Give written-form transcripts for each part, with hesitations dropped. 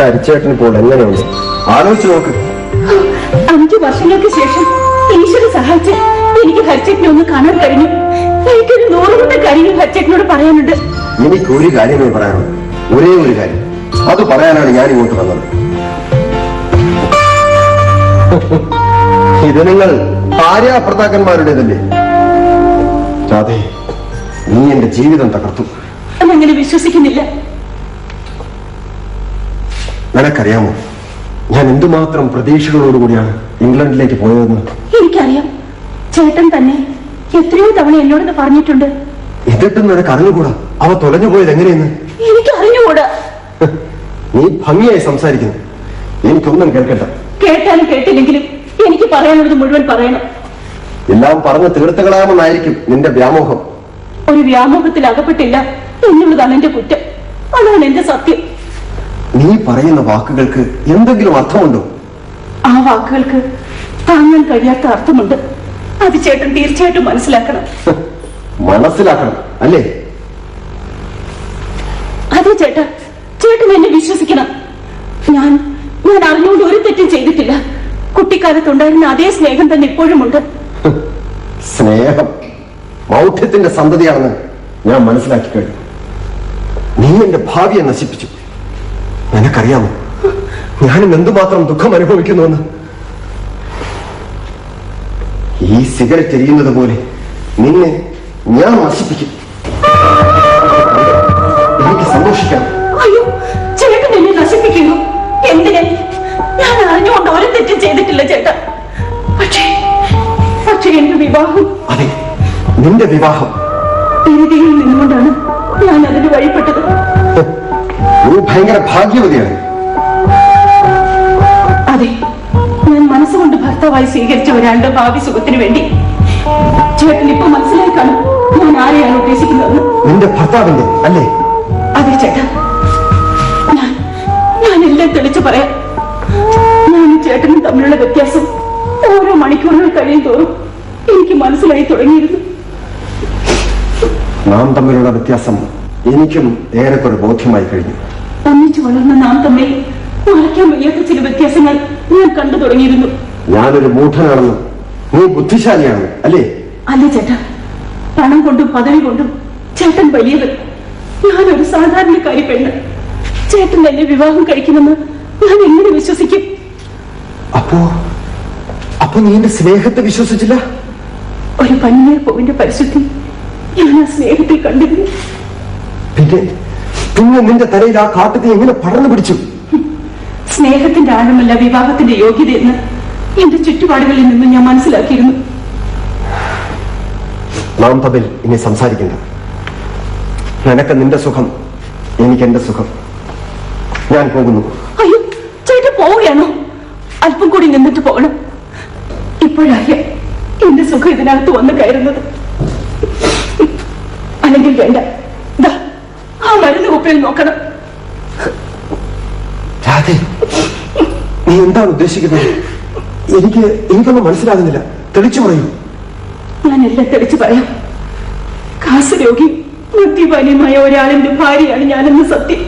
ഹരിച്ചേട്ടൻ ഇപ്പോൾ എങ്ങനെയുണ്ട് ആലോചിച്ച് നോക്ക്. 5 വർഷങ്ങൾക്ക് ശേഷം ഈശ്വരൻ സഹായിച്ച് എനിക്ക് ഹരിച്ചേട്ടനെ ഒന്ന് കാണാൻ കഴിഞ്ഞു. എനിക്കൊരു 100 കാര്യങ്ങൾ ഹരിച്ചേട്ടനോട് പറയാനുണ്ട്. എനിക്ക് ഒരു കാര്യമേ പറയാനുള്ളൂ, ഒരേ ഒരു കാര്യം. അത് പറയാനാണ് ഞാൻ ഇങ്ങോട്ട് വന്നത്. ഇത് നിങ്ങൾ ഭാര്യാഭർത്താക്കന്മാരുടേതല്ലേ? രാധേ, നീ എന്റെ ജീവിതം തകർത്തു. അങ്ങനെ വിശ്വസിക്കുന്നില്ല. നിനക്കറിയാമോ ഞാൻ എന്തുമാത്രം പ്രതീക്ഷകളോടുകൂടിയാണ് ഇംഗ്ലണ്ടിലേക്ക് പോയതെന്ന്? എനിക്കറിയാം. ചേട്ടൻ തന്നെ എത്രയോ തവണ എന്നോടത് പറഞ്ഞിട്ടുണ്ട്. എന്നിട്ടും നിനക്ക് അറിഞ്ഞുകൂടാ അവ തൊലഞ്ഞു പോയത് എങ്ങനെയെന്ന്? എനിക്ക് അറിഞ്ഞുകൂടാ. നീ ഭംഗിയായി സംസാരിക്കുന്നു. എനിക്കൊന്നും കേൾക്കണ്ട. കേട്ടാലും കേട്ടില്ലെങ്കിലും എനിക്ക് പറയാനുള്ളത് മുഴുവൻ പറയണം. എല്ലാം പറഞ്ഞ് തീർത്തുകളാമെന്നായിരിക്കും നിന്റെ വ്യാമോഹം. ഒരു വ്യാമോഹത്തിൽ അകപ്പെട്ടില്ല എന്നുള്ളതാണ് എന്റെ കുറ്റം. അതാണ് എന്റെ സത്യം. നീ പറയുന്ന വാക്കുകൾക്ക് എന്തെങ്കിലും അർത്ഥമുണ്ടോ? ആ വാക്കുകൾക്ക് താങ്ങാൻ കഴിയാത്ത അർത്ഥമുണ്ട്. അത് ചേട്ടൻ തീർച്ചയായിട്ടും മനസ്സിലാക്കണം. മനസ്സിലാക്കണം അല്ലേ? അതെ ചേട്ടാ, ചേട്ടൻ എന്നെ വിശ്വസിക്കണം. ഞാൻ അറിഞ്ഞുകൊണ്ട് ഒരു തെറ്റും ചെയ്തിട്ടില്ല. കുട്ടിക്കാലത്തുണ്ടായിരുന്ന അതേ സ്നേഹം തന്നെ ഇപ്പോഴുമുണ്ട്. സ്നേഹം മൗഢ്യത്തിന്റെ സന്തതിയാണെന്ന് ഞാൻ മനസ്സിലാക്കി കഴിഞ്ഞു. നീ എന്റെ ഭാവിയെ നശിപ്പിച്ചു. നിനക്കറിയാമോ ഞാനും എന്തുമാത്രം ദുഃഖം അനുഭവിക്കുന്നുവെന്ന്? ഈ സിഗരറ്റ് എരിയുന്നത് പോലെ നിന്നെ ഞാൻ നശിപ്പിക്കും. എനിക്ക് സന്തോഷിക്കണം. അയ്യോ, ചേട്ടൻ എന്നെ നശിപ്പിക്കുന്നു. എന്തിന്? ഞാൻ അറിഞ്ഞുകൊണ്ട് ഒരു തെറ്റും ചെയ്തിട്ടില്ല ചേട്ടാ. പക്ഷേ എന്റെ വിവാഹം, അതെ, നിന്റെ വിവാഹം എരുതിയിൽ നിന്നുകൊണ്ടാണ് ഞാൻ അതിന് വഴിപ്പെട്ടത്. നീ ഭയങ്കര ഭാഗ്യവതിയാണ്. അതെ, ഞാൻ മനസ്സുകൊണ്ട് ഭർത്താവായി സ്വീകരിച്ച ഒരാളുടെ ഭാവി സുഖത്തിന് വേണ്ടി. ചേട്ടൻ ഇപ്പൊ മനസ്സിലായി കാണും ഞാൻ ആരെയാണ് ഉദ്ദേശിക്കുന്നതെന്ന്. നിന്റെ ഭർത്താവിന്റെ അല്ലേ? അതെ ചേട്ടാ, ഞാൻ എല്ലാം തെളിച്ചു പറയാം. ഞാനും ചേട്ടനും തമ്മിലുള്ള വ്യത്യാസം ഓരോ മണിക്കൂറുകൾ കഴിയും തോറും എനിക്ക് മനസ്സിലായി തുടങ്ങിയിരുന്നു. നാം തമ്മിലുള്ള വ്യത്യാസം എനിക്കും ഏറെക്കുറെ ബോധ്യമായി കഴിഞ്ഞു. ഒന്നിച്ചു വളർന്ന നാം തമ്മിൽ മറയ്ക്കാൻ വയ്യാത്ത ചില വ്യത്യാസങ്ങൾ ഞാൻ കണ്ടു തുടങ്ങിയിരുന്നു. ഞാനൊരു മൂഢനാണെന്ന് നീ ബുദ്ധിശാലിയാണ് അല്ലേ? അല്ലേ ചേട്ടാ, പണം കൊണ്ടും പദവി കൊണ്ടും ചേട്ടൻ വലിയത്. ഞാനൊരു സാധാരണക്കാരി പെണ്ണ്. ചേട്ടൻ എന്നെ വിവാഹം കഴിക്കുമെന്ന് ഞാൻ എങ്ങനെ വിശ്വസിക്കും? അപ്പോ നീ എന്റെ സ്നേഹത്തെ വിശ്വസിച്ചില്ല? ഒരു പനിനീർ പൂവിന്റെ പരിശുദ്ധി ഞാൻ ആ സ്നേഹത്തിൽ കണ്ടിരുന്നു. പിന്നെ നിന്റെ തലയിൽ ആ കാട്ടുതീ എങ്ങനെ പടർന്നു പിടിച്ചു? സ്നേഹത്തിന്റെ ആഴമല്ല വിവാഹത്തിന്റെ യോഗ്യതയെന്ന് എന്റെ ചുറ്റുപാടുകളിൽ നിന്നും ഞാൻ മനസ്സിലാക്കിയിരുന്നു. നാം തമ്മിൽ ഇനി സംസാരിക്കണ്ട. നിനക്ക് നിന്റെ സുഖം, എനിക്ക് എന്റെ സുഖം. ഞാൻ പോകുന്നു. അയ്യോ, ചേട്ടൻ പോവുകയാണോ? അല്പം കൂടി നിന്നിട്ട് പോകണം. ഇപ്പോഴറിയാം എന്റെ സുഖം ഇതിനകത്ത് വന്ന് കയറുന്നത്. അല്ലെങ്കിൽ വേണ്ട, ആ മരുന്ന് കുപ്പിയിൽ നോക്കണം. രാധേ, നീ എന്താണ് ഉദ്ദേശിക്കുന്നത്? എനിക്കൊന്നും മനസ്സിലാകുന്നില്ല. തെളിച്ചു പറയൂ. ഞാൻ എല്ലാം തെളിച്ചു പറയാം. കാസരോഗി മദ്യപാനിയുമായ ഒരാളിന്റെ ഭാര്യയാണ് ഞാനെന്ന് സത്യം.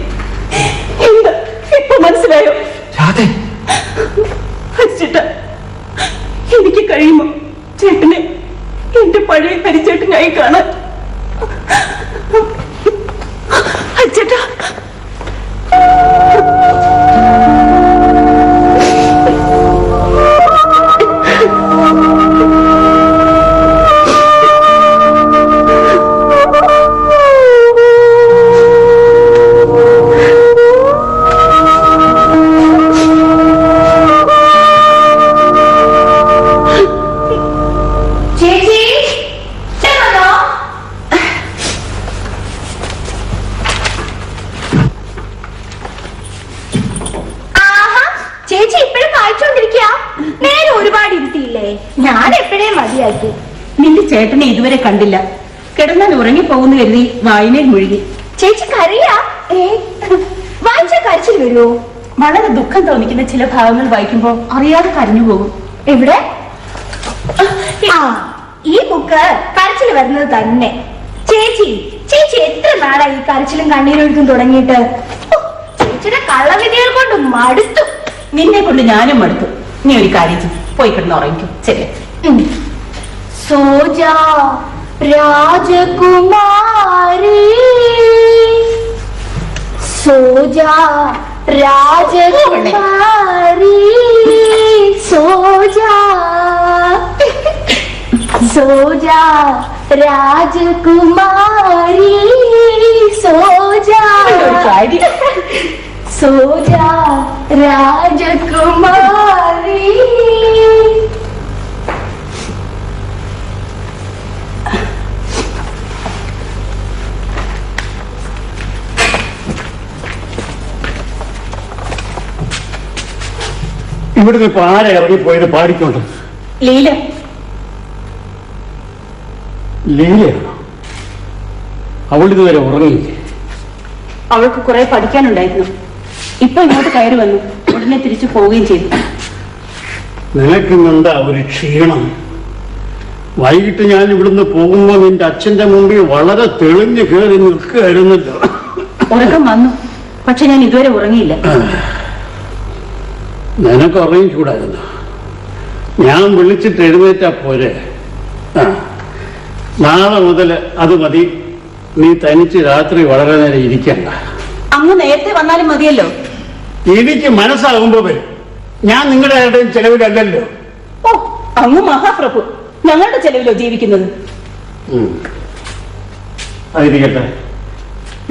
എന്താ ഇപ്പൊ മനസ്സിലായോ? രാധേ, ചേട്ടാ, എനിക്ക് കഴിയുമോ ചേട്ടനെ എന്റെ പഴയ ഹരിച്ചേട്ടനായി കാണാൻ? ചേട്ടാ, ചേച്ചി ഇപ്പോഴും വായിച്ചോണ്ടിരിക്കുക? നേരെ ഒരുപാട് ഇരുത്തിയില്ലേ? ഞാൻ എപ്പോഴേ മതിയാക്കി. നിന്റെ ചേട്ടനെ ഇതുവരെ കണ്ടില്ല. കിടന്നാൽ ഉറങ്ങിപ്പോകുന്നു കരുതി വായനയിൽ മുഴുകി. ചേച്ചി കരയാ? വായിച്ചാ കരച്ചിൽ വരുമോ? വളരെ ദുഃഖം തോന്നിക്കുന്ന ചില ഭാഗങ്ങൾ വായിക്കുമ്പോ അറിയാതെ കരഞ്ഞു പോകും. എവിടെ? ആ, ഈ ബുക്ക് കരച്ചിൽ വരുന്നത് തന്നെ. ചേച്ചി എത്ര നാളായി ഈ കരച്ചിലും കണ്ണീരൊഴുക്കും തുടങ്ങിയിട്ട്? ചേച്ചിയുടെ കള്ളവിധികൾ കൊണ്ട് മടുത്തു. നിന്നെ കൊണ്ട് ഞാനും മടുത്തു. നീ ഒരു കാര്യം ചെയ്യും, പോയി കിടന്ന് ഉറങ്ങിക്കും. ശരി. സോജാ രാജകുമാരി, സോജാ രാജകുമാരി, സോജാ സോജാ രാജകുമാരി, സോജാ സോജാ രാജകുമാരി. ഇവിടുന്ന് ഇപ്പൊ ആരെ ഇറങ്ങിപ്പോയത് പാടിക്കൊണ്ട്? ലീല. ലീലയാണോ? അവളിതുവരെ ഉറങ്ങിയില്ലേ? അവൾക്ക് കുറെ പഠിക്കാനുണ്ടായിരുന്നു. ഇപ്പൊ ഇങ്ങോട്ട് കയറി വന്നു, ഉടനെ തിരിച്ചു പോവുകയും ചെയ്തു. നിനക്കുന്നുണ്ടാ ഒരു ക്ഷീണം? വൈകിട്ട് ഞാൻ ഇവിടുന്ന് പോകുമ്പോ നിന്റെ അച്ഛന്റെ മുമ്പിൽ വളരെ തെളിഞ്ഞു കയറി നിൽക്കുകയായിരുന്നല്ലോ. ഉറക്കം വന്നു, പക്ഷെ ഞാൻ ഇതുവരെ ഉറങ്ങിയില്ല. നിനക്ക് ഉറങ്ങിക്കൂടായിരുന്നു. ഞാൻ വിളിച്ചിട്ട് എഴുന്നേറ്റാ പോരെ. നാളെ മുതൽ അത് മതി. നീ തനിച്ച് രാത്രി വളരെ നേരം ഇരിക്കണ്ട. അങ്ങ് നേരത്തെ വന്നാലും മതിയല്ലോ. എനിക്ക് മനസ്സാകുമ്പോ വരും. ഞാൻ നിങ്ങളുടെ ആരുടെയും ചെലവിലല്ലല്ലോ. ഓ, അങ്ങ് മഹാപ്രഭു, ഞങ്ങളുടെ ചെലവിലോ ജീവിക്കുന്നത്? അതിരിക്കട്ടെ,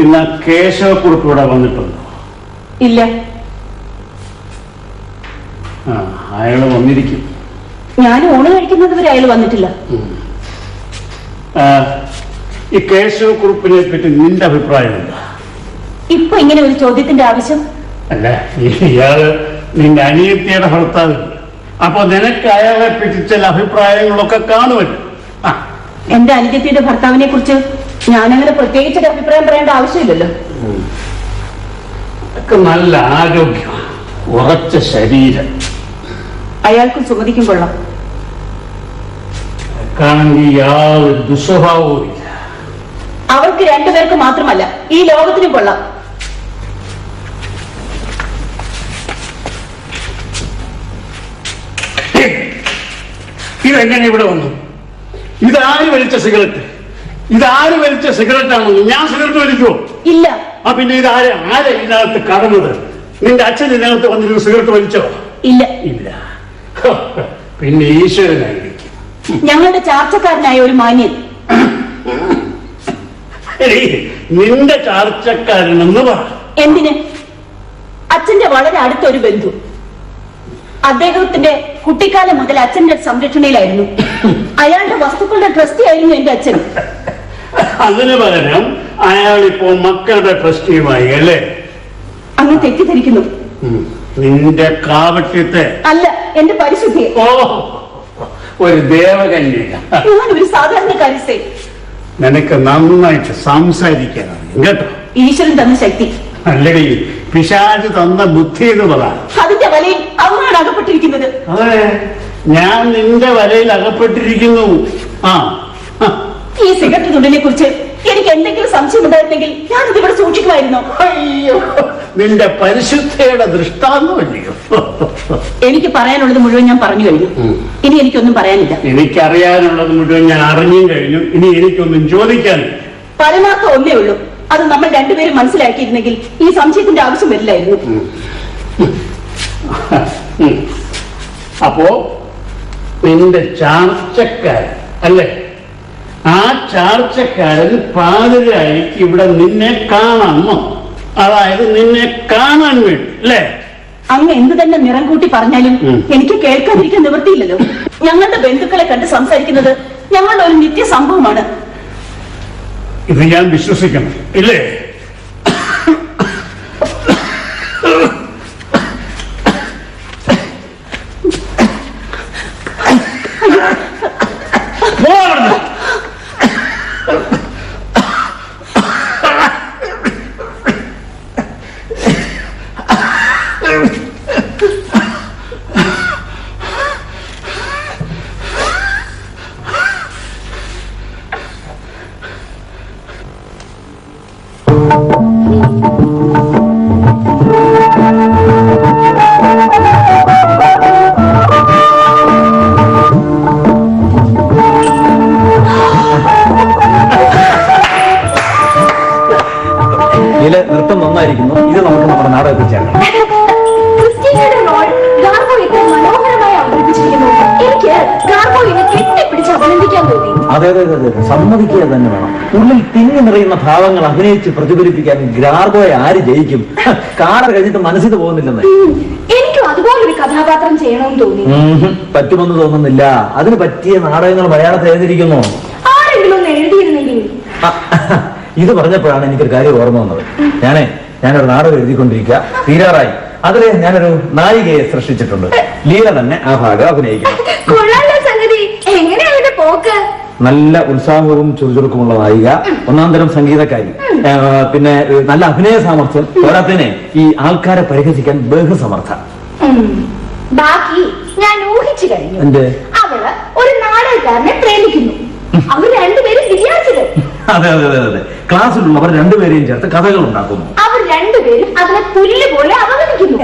ഇന്ന് കേശവക്കുറിപ്പ് ഇവിടെ വന്നിട്ടുണ്ടോ? ഇല്ല. അയാള് വന്നിരിക്കും. ഞാൻ ഊണ് കഴിക്കുന്നത് വരെ അയാൾ വന്നിട്ടില്ല. ഈ കേശവക്കുറിപ്പിനെ പറ്റി നിന്റെ അഭിപ്രായം എന്താ? ഇപ്പൊ ഇങ്ങനെ ഒരു ചോദ്യത്തിന്റെ ആവശ്യം? അല്ല, ഇയാള് നിന്റെ അനിയത്തിയുടെ ഭർത്താവ്. അപ്പൊ നിനക്ക് അയാളെ പറ്റി ചില അഭിപ്രായങ്ങളൊക്കെ കാണുമല്ലോ. എന്റെ അനിയത്തിയുടെ ഭർത്താവിനെ കുറിച്ച് ഞാനങ്ങനെ പ്രത്യേകിച്ചൊരു അഭിപ്രായം പറയേണ്ട ആവശ്യമില്ലല്ലോ. നല്ല ആരോഗ്യം, ഉറച്ച ശരീരം. അയാൾക്കും സുമതിക്കും കൊള്ളാം. കാണെങ്കിൽ യാതൊരു ദുസ്വഭാവവും ഇല്ല. അവർക്ക് രണ്ടുപേർക്ക് മാത്രമല്ല, ഈ ലോകത്തിനും കൊള്ളാം. ഇതെങ്ങനെ ഇവിടെ വന്നു? ഇതാര് വലിച്ച സിഗരറ്റ്? ഇതാര് വലിച്ച സിഗരറ്റാണോ? ഞാൻ സിഗരറ്റ് വലിക്കുമോ? ഇല്ല. പിന്നെ ഇതാരെ ഇതിനകത്ത് കടന്നത്? നിന്റെ അച്ഛൻ ഇതിനകത്ത് വന്നിരുന്നു സിഗരറ്റ് വലിച്ചോ? ഇല്ല. ഇല്ല. പിന്നെ ഈശ്വരനായിരിക്കും. ഞങ്ങളുടെ ചാർച്ചക്കാരനായ ഒരു മാന്യൻ. നിന്റെ ചാർച്ചക്കാരനെന്ന് പറ. എന്തിന്? അച്ഛന്റെ വളരെ അടുത്തൊരു ബന്ധു. അദ്ദേഹത്തിന്റെ കുട്ടിക്കാലം മുതൽ അച്ഛന്റെ സംരക്ഷണയിലായിരുന്നു. അയാളുടെ വസ്തുക്കളുടെ ട്രസ്റ്റി ആയിരുന്നു എന്റെ അച്ഛൻ. അതിന് പകരം അയാളിപ്പോ മക്കളുടെ ട്രസ്റ്റിയുമായി അല്ലേ? അങ്ങ് തെറ്റിദ്ധരിക്കുന്നു. നിന്റെ കാവട്യത്തെ അല്ല, എന്റെ പരിശുദ്ധിയെ. ഓ, ഒരു ദേവകന്യ. ഞാൻ ഒരു സാധാരണക്കാരി. നിനക്ക് നന്നായിട്ട് സംസാരിക്കാൻ അറിയാം കേട്ടോ. ഈശ്വരൻ തന്ന ശക്തി. അല്ലടി, പിശാച് തന്ന ബുദ്ധി എന്ന് പറ. അതിന്റെ വലയിൽ അവനാണ് അകപ്പെട്ടിരിക്കുന്നത്. അതെ, ഞാൻ നിന്റെ വലയിൽ അകപ്പെട്ടിരിക്കുന്നു. ഈ സിഗരറ്റ് തുണ്ടിനെ കുറിച്ച് എനിക്ക് എന്തെങ്കിലും സംശയം ഉണ്ടായിരുന്നെങ്കിൽ ഞാൻ ഇതിവിടെ സൂക്ഷിക്കുമായിരുന്നു. അയ്യോ, നിന്റെ പരിശുദ്ധയുടെ ദൃഷ്ടാന്തമല്ലയോ? എനിക്ക് പറയാനുള്ളത് മുഴുവൻ ഞാൻ പറഞ്ഞു കഴിഞ്ഞു. ഇനി എനിക്കൊന്നും പറയാനില്ല. എനിക്കറിയാനുള്ളത് മുഴുവൻ ഞാൻ അറിഞ്ഞും കഴിഞ്ഞു. ഇനി എനിക്കൊന്നും ചോദിക്കാനില്ല. പരമാർത്ഥം ഒന്നേ ഉള്ളൂ. അത് നമ്മൾ രണ്ടുപേരും മനസ്സിലാക്കിയിരുന്നെങ്കിൽ ഈ സംശയത്തിന്റെ ആവശ്യം വരില്ലായിരുന്നു. അപ്പോ നിന്റെ ചാർച്ചക്കാരൻ അല്ലേ? ആ ചാർച്ചക്കാരൻ പാതിരായിക്ക് ഇവിടെ നിന്നെ കാണാമോ? അതായത് നിന്നെ കാണാൻ വേണ്ടി അല്ലേ? അങ്ങ് എന്ത് തന്നെ നിറം കൂട്ടി പറഞ്ഞാലും എനിക്ക് കേൾക്കാതിരിക്കാൻ നിവൃത്തിയില്ലല്ലോ. ഞങ്ങളുടെ ബന്ധുക്കളെ കണ്ട് സംസാരിക്കുന്നത് ഞങ്ങളുടെ ഒരു നിത്യ സംഭവമാണ്. ഇത് ഞാൻ വിശ്വസിക്കണം ഇല്ലേ? നൃത്തം നന്നായിരിക്കുന്നു. ഇത് നമുക്ക് നമ്മുടെ നാടകത്തിൽ ചേർക്കണം. ക്രിസ്റ്റീനയുടെ റോൾ ഗാർഗോ ഇത്ര മനോഹരമായി അവതരിപ്പിച്ചിരിക്കുന്നു. എനിക്ക് ഗാർഗോയിനെ കെട്ടിപ്പിടിച്ച് അഭിനന്ദിക്കാൻ തോന്നി. അതെ അതെ അതെ സമ്മതിക്കുക തന്നെ വേണം. ഉള്ളിൽ തിങ്ങി നിറയുന്ന ഭാവങ്ങൾ അഭിനയിച്ച് പ്രതിഫലിപ്പിക്കാൻ ഗാർഗോയെ ആര് ജയിക്കും? കാണാൻ കഴിഞ്ഞിട്ട് മനസ്സിൽ പോകുന്നില്ലെന്ന്. എനിക്കും അതുപോലൊരു കഥാപാത്രം ചെയ്യണമെന്ന് തോന്നി. പറ്റുമെന്ന് തോന്നുന്നില്ല. അതിന് പറ്റിയ നാടകങ്ങൾ മലയാളത്തിൽ എഴുതിയിരിക്കുന്നു. ആരെങ്കിലും ഒന്ന് എഴുതിയിരുന്നെങ്കിൽ. ഇത് പറഞ്ഞപ്പോഴാണ് എനിക്കൊരു കാര്യം ഓർമ്മ വന്നത്. ഞാനൊരു നാടകം എഴുതിക്കൊണ്ടിരിക്കുക, തീരാറായി. അതില് ഞാനൊരു നായികയെ സൃഷ്ടിച്ചിട്ടുണ്ട്. ലീല തന്നെ ആ ഭാഗം അഭിനയിക്കണം. കൊള്ളാലോ സംഗതി. എങ്ങനെയാണ് പോക്ക്? നല്ല ഉത്സാഹവും ചുറുചുറുക്കുമുള്ള നായിക, ഒന്നാം തരം സംഗീതക്കാരി, പിന്നെ നല്ല അഭിനയ സാമർഥ്യം, പോരാത്തതിനെ ഈ ആൾക്കാരെ പരിഹസിക്കാൻ ബഹുസമർത്ഥ. ബാക്കി ഞാൻ ഊഹിച്ചു കഴിഞ്ഞു. എന്ത്? അവള് ഒരു നാടകക്കാരനെ പ്രേമിക്കുന്നു. അവർ രണ്ടുപേരും വിദ്യാർത്ഥികൾ. അതെ അതെ അതെ അതെ ക്ലാസ്സിലുള്ളവർ രണ്ടുപേരെയും ചേർത്ത് കഥകൾ ഉണ്ടാക്കുന്നു. അവർ രണ്ടുപേരും അതിനെ പുല്ല് പോലെ അവഗണിക്കുന്നു.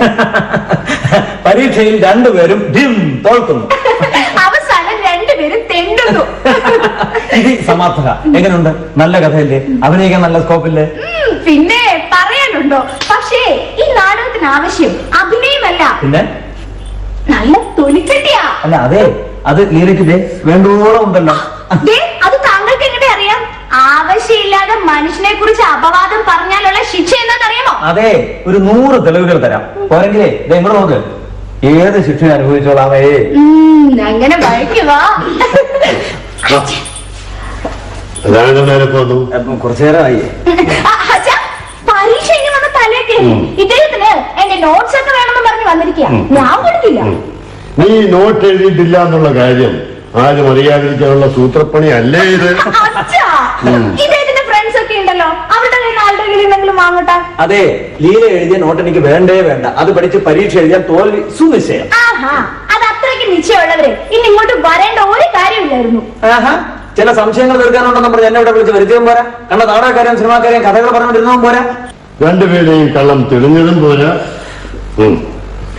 പരീക്ഷയിൽ രണ്ടുപേരും തോൽക്കുന്നു. അവസാനം രണ്ടുപേരും തെണ്ടുന്നു. ഇത് സമാർത്ഥക. എങ്ങനെയുണ്ട്? നല്ല കഥയല്ലേ? അഭിനയിക്കാൻ നല്ല സ്കോപ്പില്ലേ? പിന്നെ പറയാനുണ്ടോ? പക്ഷേ ഈ നാടകത്തിന് ആവശ്യം അഭിനയമല്ല, പിന്നെ നല്ല തൊലിക്കെട്ടിയാ. അല്ല അതെ, അത് ലീലയ്ക്ക് വേണ്ടോളം ഉണ്ടല്ലോ. അത് താങ്കൾക്ക് എങ്ങനെ അറിയാം? ആവശ്യമില്ലാതെ മനുഷ്യനെ കുറിച്ച് അപവാദം പറഞ്ഞാലുള്ള ശിക്ഷ എന്താണെന്നറിയാമോ? അതെ, ഒരു 100 തെളിവുകൾ തരാം. പോരെങ്കിലേ ഇങ്ങോട്ട് നോക്ക്. ഏത് ശിക്ഷ അനുഭവിച്ചോളാമേ. അങ്ങനെ വഴിക്കുവാ. കുറച്ചു നേരമായി. പരീക്ഷ ഇനി വന്ന തലേക്ക് ഇദ്ദേഹത്തിന് എന്റെ നോട്ട്സ് ഒക്കെ വേണമെന്ന് പറഞ്ഞ് വന്നിരിക്കുക. ഞാൻ കൊടുത്തില്ല. നീ നോട്ട് എഴുതിയിട്ടില്ല എന്നുള്ള കാര്യം ആരും അറിയാതിരിക്കാനുള്ള സൂത്രപ്പണി അല്ലേ ഇത്? ഇദ്ദേഹത്തിന്റെ ഫ്രണ്ട്സ് ഒക്കെ ഉണ്ടല്ലോ, അവരുടെ ആളുടെ കയ്യിൽ എന്തെങ്കിലും വാങ്ങട്ടെ. അതെ, ലീല എഴുതിയ നോട്ട് എനിക്ക് വേണ്ടേ വേണ്ട. അത് പഠിച്ച് പരീക്ഷ എഴുതിയാൽ തോൽവി സുനിശ്ചയം. അത് അത്രയ്ക്ക് നിശ്ചയമുള്ളവരെ ഇനി ഇങ്ങോട്ട് വരേണ്ട ഒരു കാര്യമില്ലായിരുന്നു. ചില സംശയങ്ങൾ തീർക്കാനുണ്ടെന്ന് പറഞ്ഞ് എന്നെ ഇവിടെ വിളിച്ച് വരുത്തിയും പോരാ. കണ്ട നാടകക്കാരെയും സിനിമാക്കാരെയും കഥകൾ പറഞ്ഞുകൊണ്ടിരുന്നതും പോരാ. രണ്ടുപേരെയും കള്ളം തെളിഞ്ഞതും പോരാ.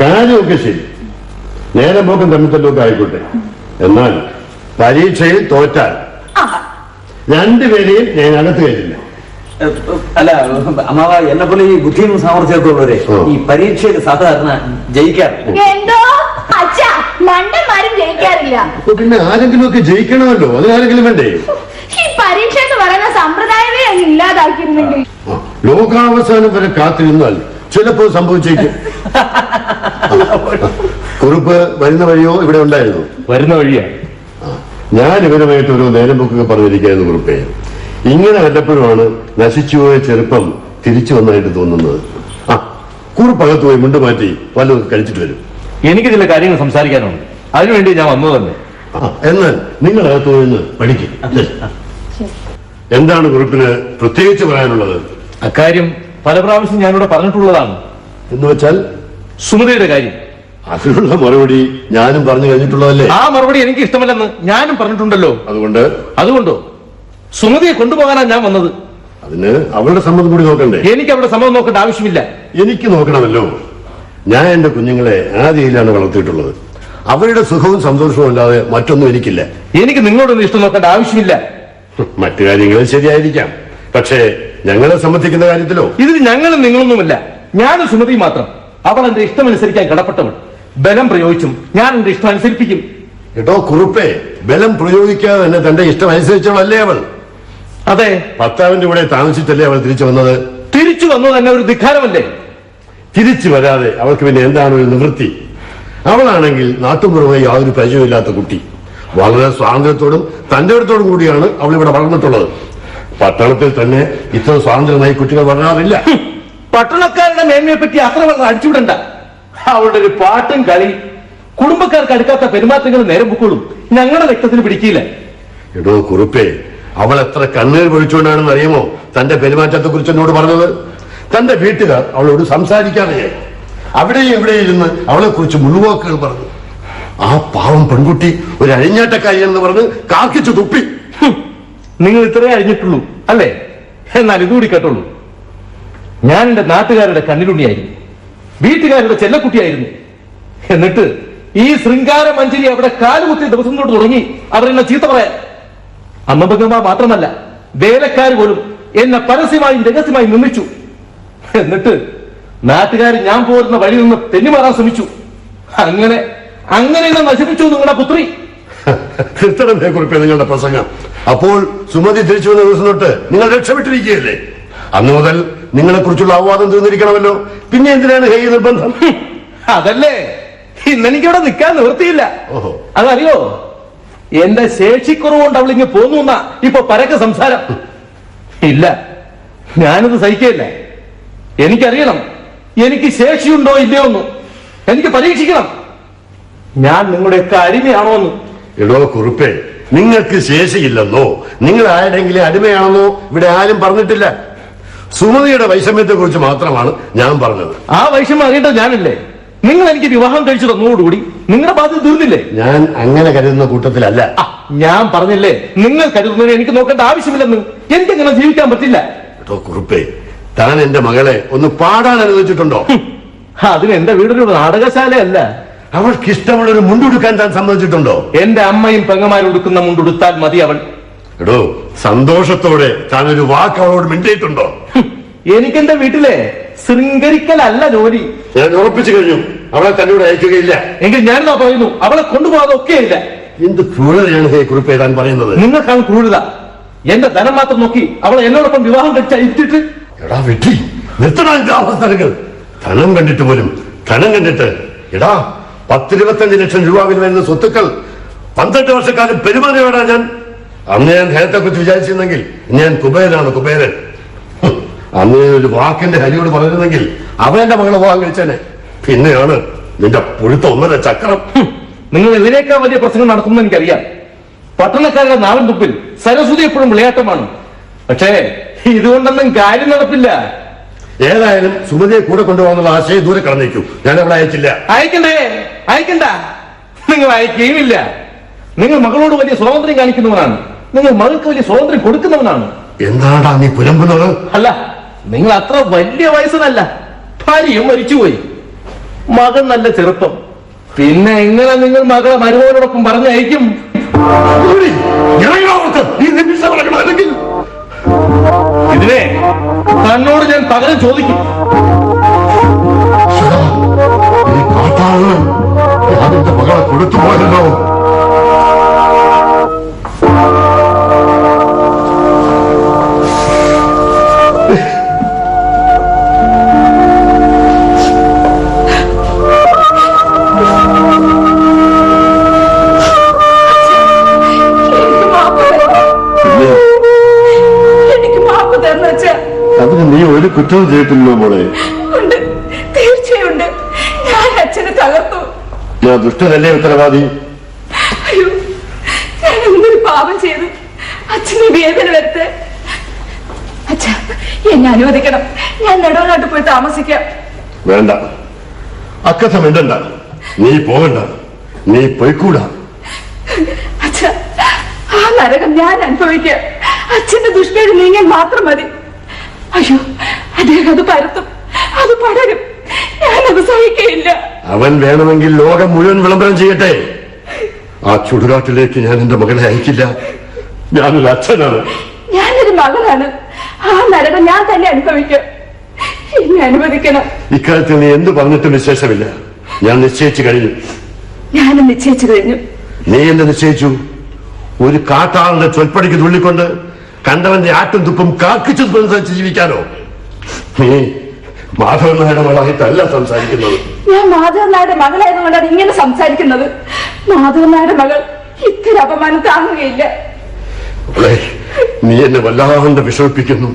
കാര്യമൊക്കെ ശരി, നേരെ പോക്കും തമ്മിത്തല്ലൊക്കെ ആയിക്കോട്ടെ. എന്നാൽ പരീക്ഷയിൽ തോറ്റാൽ രണ്ടുപേരെയും ഞാൻ അകത്ത് കയറ്റില്ല. അല്ല അമ്മാവ, എന്നെ പോലെ ഈ ബുദ്ധിയും സാമർഥ്യമൊക്കെ ഉള്ളവരെ ഈ പരീക്ഷയിൽ സാധാരണ ജയിക്കാറില്ല. എന്തോ അച്ഛാ, മണ്ടന്മാരും ജയിക്കാറില്ല. പിന്നെ ആരെങ്കിലും ഒക്കെ ജയിക്കണമല്ലോ, അതിനാരെങ്കിലും വേണ്ടേ? ഈ പരീക്ഷ എന്ന് പറയുന്ന സമ്പ്രദായമേ അങ്ങ് ഇല്ലാതാക്കിയിരുന്നെങ്കിൽ. ലോകാവസാനം വരെ കാത്തിരുന്നാൽ ചിലപ്പോ സംഭവിച്ചേക്കും. കുറിപ്പ് വരുന്ന വഴിയോ ഇവിടെ ഉണ്ടായിരുന്നു? വരുന്ന വഴിയാ. ഞാൻ ഇവരുമായിട്ട് ഒരു നേരം പോക്കൊക്കെ പറഞ്ഞിരിക്കായിരുന്നു കുറിപ്പേ. ഇങ്ങനെ വല്ലപ്പോഴുമാണ് നശിച്ചുപോയ ചെറുപ്പം തിരിച്ചു വന്നതായിട്ട് തോന്നുന്നത്. കുറിപ്പകത്ത് പോയി മുണ്ട് മാറ്റി വല്ലതും കഴിച്ചിട്ട് വരും. എനിക്ക് ചില കാര്യങ്ങൾ സംസാരിക്കാനുണ്ട്, അതിനുവേണ്ടി ഞാൻ വന്നു തന്നെ. എന്നാൽ നിങ്ങൾ അകത്ത് പോയി പഠിക്കും. എന്താണ് കുറിപ്പിന് പ്രത്യേകിച്ച് പറയാനുള്ളത്? അക്കാര്യം പല പ്രാവശ്യം ഞാനിവിടെ പറഞ്ഞിട്ടുള്ളതാണ്. എന്ന് വെച്ചാൽ സുമതിയുടെ കാര്യം. അതിനുള്ള മറുപടി ഞാനും പറഞ്ഞു കഴിഞ്ഞിട്ടുള്ളതല്ലേ? ആ മറുപടി എനിക്ക് ഇഷ്ടമല്ലെന്ന് ഞാനും പറഞ്ഞിട്ടുണ്ടല്ലോ. അതുകൊണ്ടോ സുമതിയെ കൊണ്ടുപോകാനാണ് ഞാൻ വന്നത്. അതിന് അവളുടെ സമ്മതം കൂടി നോക്കണ്ടേ? എനിക്ക് അവളുടെ സമ്മതം നോക്കേണ്ട ആവശ്യമില്ല. എനിക്ക് നോക്കണമല്ലോ. ഞാൻ എന്റെ കുഞ്ഞുങ്ങളെ ആ രീതിയിലാണ് വളർത്തിയിട്ടുള്ളത്. അവരുടെ സുഖവും സന്തോഷവും അല്ലാതെ മറ്റൊന്നും എനിക്കില്ല. എനിക്ക് നിങ്ങളോടൊന്നും ഇഷ്ടം നോക്കേണ്ട ആവശ്യമില്ല. മറ്റു കാര്യങ്ങളും ശരിയായിരിക്കാം, പക്ഷേ ഞങ്ങളെ സംബന്ധിക്കുന്ന കാര്യത്തിലോ? ഇതിൽ ഞങ്ങളും നിങ്ങളൊന്നുമില്ല. ഞാനും സുമതി മാത്രം. അവൾ എന്റെ ഇഷ്ടമനുസരിക്കാൻ കടപ്പെട്ടവൾ. ബലം പ്രയോഗിച്ചും ഞാൻ എന്റെ ഇഷ്ടം അനുസരിപ്പിക്കും. കേട്ടോ കുറുപ്പേ, ബലം പ്രയോഗിക്കാതെ തന്നെ തന്റെ ഇഷ്ടം അനുസരിച്ചവളല്ലേ അവൾ? അതെ, ഭർത്താവിന്റെ കൂടെ താമസിച്ചല്ലേ അവൾ തിരിച്ചു വന്നത്? തിരിച്ചു വന്നു തന്നെ ഒരു ധിക്കാരമല്ലേ? തിരിച്ചു വരാതെ അവൾക്ക് പിന്നെ എന്താണ് ഒരു നിവൃത്തി? അവളാണെങ്കിൽ നാട്ടുപുറമെ യാതൊരു പരിചയമില്ലാത്ത കുട്ടി. വളരെ സ്വാതന്ത്ര്യത്തോടും തന്റെ അടുത്തോടും കൂടിയാണ് അവൾ ഇവിടെ വളർന്നിട്ടുള്ളത്. പട്ടണത്തിൽ തന്നെ ഇത്ര സ്വാതന്ത്ര്യമായി കുട്ടികൾ വളരാറില്ല. പട്ടണക്കാരുടെ മേന്മയെ പറ്റി അത്ര വളരെ അടിച്ചുവിടണ്ട. അവളുടെ ഒരു പാട്ടും കളി കുടുംബക്കാർക്ക് അടുക്കാത്ത പെരുമാറ്റങ്ങൾ നേരം പൊക്കോളും. ഞങ്ങളുടെ രക്തത്തിന് പിടിക്കില്ല. എടോ കുറുപ്പേ, അവൾ എത്ര കണ്ണീർ പൊഴിച്ചുകൊണ്ടാണെന്ന് അറിയുമോ തന്റെ പെരുമാറ്റത്തെ കുറിച്ച് എന്നോട് പറഞ്ഞത്? തന്റെ വീട്ടുകാർ അവളോട് സംസാരിക്കാതെ അവിടെയും ഇവിടെ ഇരുന്ന് അവളെ കുറിച്ച് മുഴുവാക്കുകൾ പറഞ്ഞു. ആ പാവം പെൺകുട്ടി ഒരു അഴിഞ്ഞാട്ടക്കാരിയെന്ന് പറഞ്ഞ് കാക്കിച്ചു തുപ്പി. നിങ്ങൾ ഇത്രേ അഴിഞ്ഞിട്ടുള്ളൂ അല്ലേ? എന്നാൽ ഇതുകൂടി കേട്ടുള്ളൂ. ഞാൻ എന്റെ നാട്ടുകാരുടെ കണ്ണിലുണ്ണിയായിരുന്നു, വീട്ടുകാരുടെ ചെല്ലക്കുട്ടിയായിരുന്നു. എന്നിട്ട് ഈ ശൃംഗാര മഞ്ചരി അവിടെ കാലുകുത്തിയ ദിവസം തൊട്ട് തുടങ്ങി അവരെന്നെ ചീത്ത പറയാൻ. അമ്മ മാത്രമല്ല, വേലക്കാർ പോലും എന്നെ പരസ്യമായും രഹസ്യമായും നിന്ദിച്ചു. എന്നിട്ട് നാട്ടുകാർ ഞാൻ പോരുന്ന വഴി നിന്ന് തെന്നിമാറാൻ ശ്രമിച്ചു. അങ്ങനെ എന്നെ നശിപ്പിച്ചു നിങ്ങളുടെ പുത്രി. നിർത്തണമേ കുറിപ്പേ നിങ്ങളുടെ പ്രസംഗം. അപ്പോൾ സുമതി തിരിച്ചു വന്ന ദിവസം തൊട്ട് നിങ്ങൾ രക്ഷപ്പെട്ടിരിക്കുകയല്ലേ? അന്ന് മുതൽ നിങ്ങളെ കുറിച്ചുള്ള അവവാദം തീർന്നിരിക്കണമല്ലോ. പിന്നെ എന്തിനാണ് ഹേയ നിർബന്ധം? അതല്ലേ ഇന്നെനിക്കവിടെ നിൽക്കാൻ നിവൃത്തിയില്ല. അതറിയോ, എന്റെ ശേഷിക്കുറവുകൊണ്ട് അവളിങ്ങ് പോന്നു എന്നാ ഇപ്പൊ പരക്കെ സംസാരം. ഇല്ല, ഞാനിത് സഹിക്കയില്ല. എനിക്കറിയണം എനിക്ക് ശേഷിയുണ്ടോ ഇല്ലയോ എന്ന്. എനിക്ക് പരീക്ഷിക്കണം ഞാൻ നിങ്ങളുടെയൊക്കെ അടിമയാണോ എന്ന്. എടോ കുറുപ്പേ, നിങ്ങൾക്ക് ശേഷിയില്ലെന്നോ നിങ്ങൾ ആരുടെങ്കിലും അടിമയാണെന്നോ ഇവിടെ ആരും പറഞ്ഞിട്ടില്ല. സുമതിയുടെ വൈഷമ്യത്തെ കുറിച്ച് മാത്രമാണ് ഞാൻ പറഞ്ഞത്. ആ വൈഷമ്യം അറിയേണ്ടത് ഞാനല്ലേ? നിങ്ങൾ എനിക്ക് വിവാഹം കഴിച്ചു തന്നതോടുകൂടി നിങ്ങളുടെ ബാധ്യത തീർന്നില്ലേ? ഞാൻ അങ്ങനെ കരുതുന്ന കൂട്ടത്തിലല്ല. ഞാൻ പറഞ്ഞില്ലേ, നിങ്ങൾ കരുതുന്നതിന് എനിക്ക് നോക്കേണ്ട ആവശ്യമില്ലെന്ന്. എനിക്കങ്ങനെ ജീവിക്കാൻ പറ്റില്ല. എടോ കുറുപ്പേ, താൻ എന്റെ മകളെ ഒന്ന് പാടാൻ അനുവദിച്ചിട്ടുണ്ടോ? അതിന് എന്റെ വീടൊരു നാടകശാലയല്ല. അവൾക്ക് ഇഷ്ടമുള്ളൊരു മുണ്ടുടുക്കാൻ താൻ സമ്മതിച്ചിട്ടുണ്ടോ? എന്റെ അമ്മയും പെങ്ങന്മാരും ഉടുക്കുന്ന മുണ്ടുടുത്താൽ മതി അവൾ. എടോ, സന്തോഷത്തോടെ താൻ ഒരു വാക്ക് അവളോട് മിണ്ടിയിട്ടുണ്ടോ? എനിക്കെന്റെ വീട്ടിലെ ശൃംഗരിക്കലല്ല ജോലി. ഞാൻ ഉറപ്പിച്ചു കഴിഞ്ഞു, അവളെ തന്നോട് അയക്കുകയില്ല. എങ്കിൽ ഞാനെന്നാ പറയുന്നു, അവളെ കൊണ്ടുപോകാതെ ഒക്കെയില്ല. എന്ത് ക്രൂരതയാണ് ഹേ കുറിപ്പേ താൻ പറയുന്നത്? നിങ്ങൾക്കാണ് ക്രൂരത. എന്റെ ധനം മാത്രം നോക്കി അവളെ എന്നോടൊപ്പം വിവാഹം കഴിച്ച ഇരുത്തിട്ട്. എടാ വെട്ടി നിർത്തണം അവസ്ഥകൾ. ധനം കണ്ടിട്ട് പോലും ധനം കണ്ടിട്ട്. എടാ, 10-25 ലക്ഷം രൂപ വില വരുന്ന സ്വത്തുക്കൾ 12 വർഷക്കാലം പെരുമാറിയോടാ ഞാൻ. അന്ന് ഞാൻ ധനത്തെ കുറിച്ച് വിചാരിച്ചിരുന്നെങ്കിൽ ഞാൻ കുബേരനാണ്, കുബേരൻ. അന്ന് ഒരു വാക്കിന്റെ ഹരിയോട് പറഞ്ഞിരുന്നെങ്കിൽ അവന്റെ മകളെ പോകാൻ കഴിച്ചേനെ. പിന്നെയാണ് നിന്റെ പുഴുത്ത 1.5 ചക്രം. നിങ്ങൾ ഇതിനേക്കാൾ വലിയ പ്രശ്നം നടത്തുമെന്ന് എനിക്കറിയാം. പട്ടണക്കാരുടെ നാടൻ തുപ്പിൽ സരസ്വതി എപ്പോഴും വിളയാട്ടമാണ്. പക്ഷേ ഇതുകൊണ്ടൊന്നും കാര്യം നടപ്പില്ല. ഏതായാലും സുമതിയെ കൂടെ കൊണ്ടുപോകാനുള്ള ആശയം ദൂരെ കളഞ്ഞേക്കൂ. ഞാൻ അവിടെ അയച്ചില്ല. അയക്കണ്ട. നിങ്ങൾ അയക്കുകയുമില്ല. നിങ്ങൾ മകളോട് വലിയ സ്വാതന്ത്ര്യം കാണിക്കുന്നവനാണ്. നിങ്ങൾ മകൾക്ക് വലിയ സ്വാതന്ത്ര്യം കൊടുക്കുന്നവനാണ്. എന്താടാ നീ പുലമ്പുന്നത്? അല്ല, നിങ്ങൾ അത്ര വലിയ വയസ്സനല്ല. ഭാര്യയും മരിച്ചുപോയി, മകൻ നല്ല ചെറുപ്പം. പിന്നെ എങ്ങനെ നിങ്ങൾ മകളെ മരുമോനോടൊപ്പം പറഞ്ഞയക്കും? ഇതിനെ തന്നോട് ഞാൻ പകരം ചോദിക്കും. അതിന്റെ മകളെ കൊടുത്തു പോയല്ലോ. അതിന് നീ ഒരു കുറ്റവും ചെയ്തിട്ടില്ലോ മോളെ. തീർച്ചയായും ഉണ്ട്. ഞാൻ അച്ഛനെ തകർത്തു. ഞാൻ ദുഷ്ടനല്ലേ ഉത്തരവാദി? അയ്യോ, ഞാൻ എന്തൊരു പാപം ചെയ്തു അച്ഛനെ വേദന വരുത്തേ. അച്ഛ, എന്നെ അനുവദിക്കണം. ഞാൻ നെടുവനാട്ട് പോയി താമസിക്കാം. വേണ്ട, അക്കഥ മിണ്ടണ്ട. നീ പോകണ്ട, നീ പോയിക്കൂടാ. അച്ഛ, ആ നരകം ഞാൻ അനുഭവിക്കാം. അച്ഛന്റെ ദുഷ്പേര് നീങ്ങാൻ മാത്രം മതി. അയ്യോ, അദ്ദേഹം അത് പരത്തും, അത് പടരും. ഞാനത് സഹിക്കയില്ല. അവൻ വേണമെങ്കിൽ ലോകം മുഴുവൻ വിളംബരം ചെയ്യട്ടെ. ആ ചുടുകാട്ടിലേക്ക് ഞാൻ എന്റെ മകളെ അയക്കില്ല. ഞാനൊരു അച്ഛനാണ്. ഞാനൊരു മകളാണ്. ആ നരകം ഞാൻ തന്നെ അനുഭവിക്കാം. എന്നെ അനുവദിക്കണം. ഇക്കാര്യത്തിൽ നീ എന്ത് പറഞ്ഞിട്ടും വിശേഷമില്ല. ഞാൻ നിശ്ചയിച്ചു കഴിഞ്ഞു. ഞാനും നിശ്ചയിച്ചു കഴിഞ്ഞു. നീ എന്ത് നിശ്ചയിച്ചു? ഒരു കാട്ടാളിന്റെ ചൊൽപ്പടിക്ക് തുള്ളിക്കൊണ്ട് കണ്ടവന്റെ ആട്ടും തുപ്പും കാക്കിച്ചു സംസാരിച്ച് ജീവിക്കാനോ? നീ മാധവൻ നായരുടെ മകളായിട്ടല്ല സംസാരിക്കുന്നത്. ഞാൻ മാധവൻ നായരുടെ മകളായതുകൊണ്ടാണ് ഇങ്ങനെ സംസാരിക്കുന്നത്. മാധവൻ നായരുടെ മകൾ ഇത്തിരി അപമാനം താങ്ങുകയില്ല. നീ എന്നെ വല്ലാണ്ട് വിഷമിപ്പിക്കുന്നു.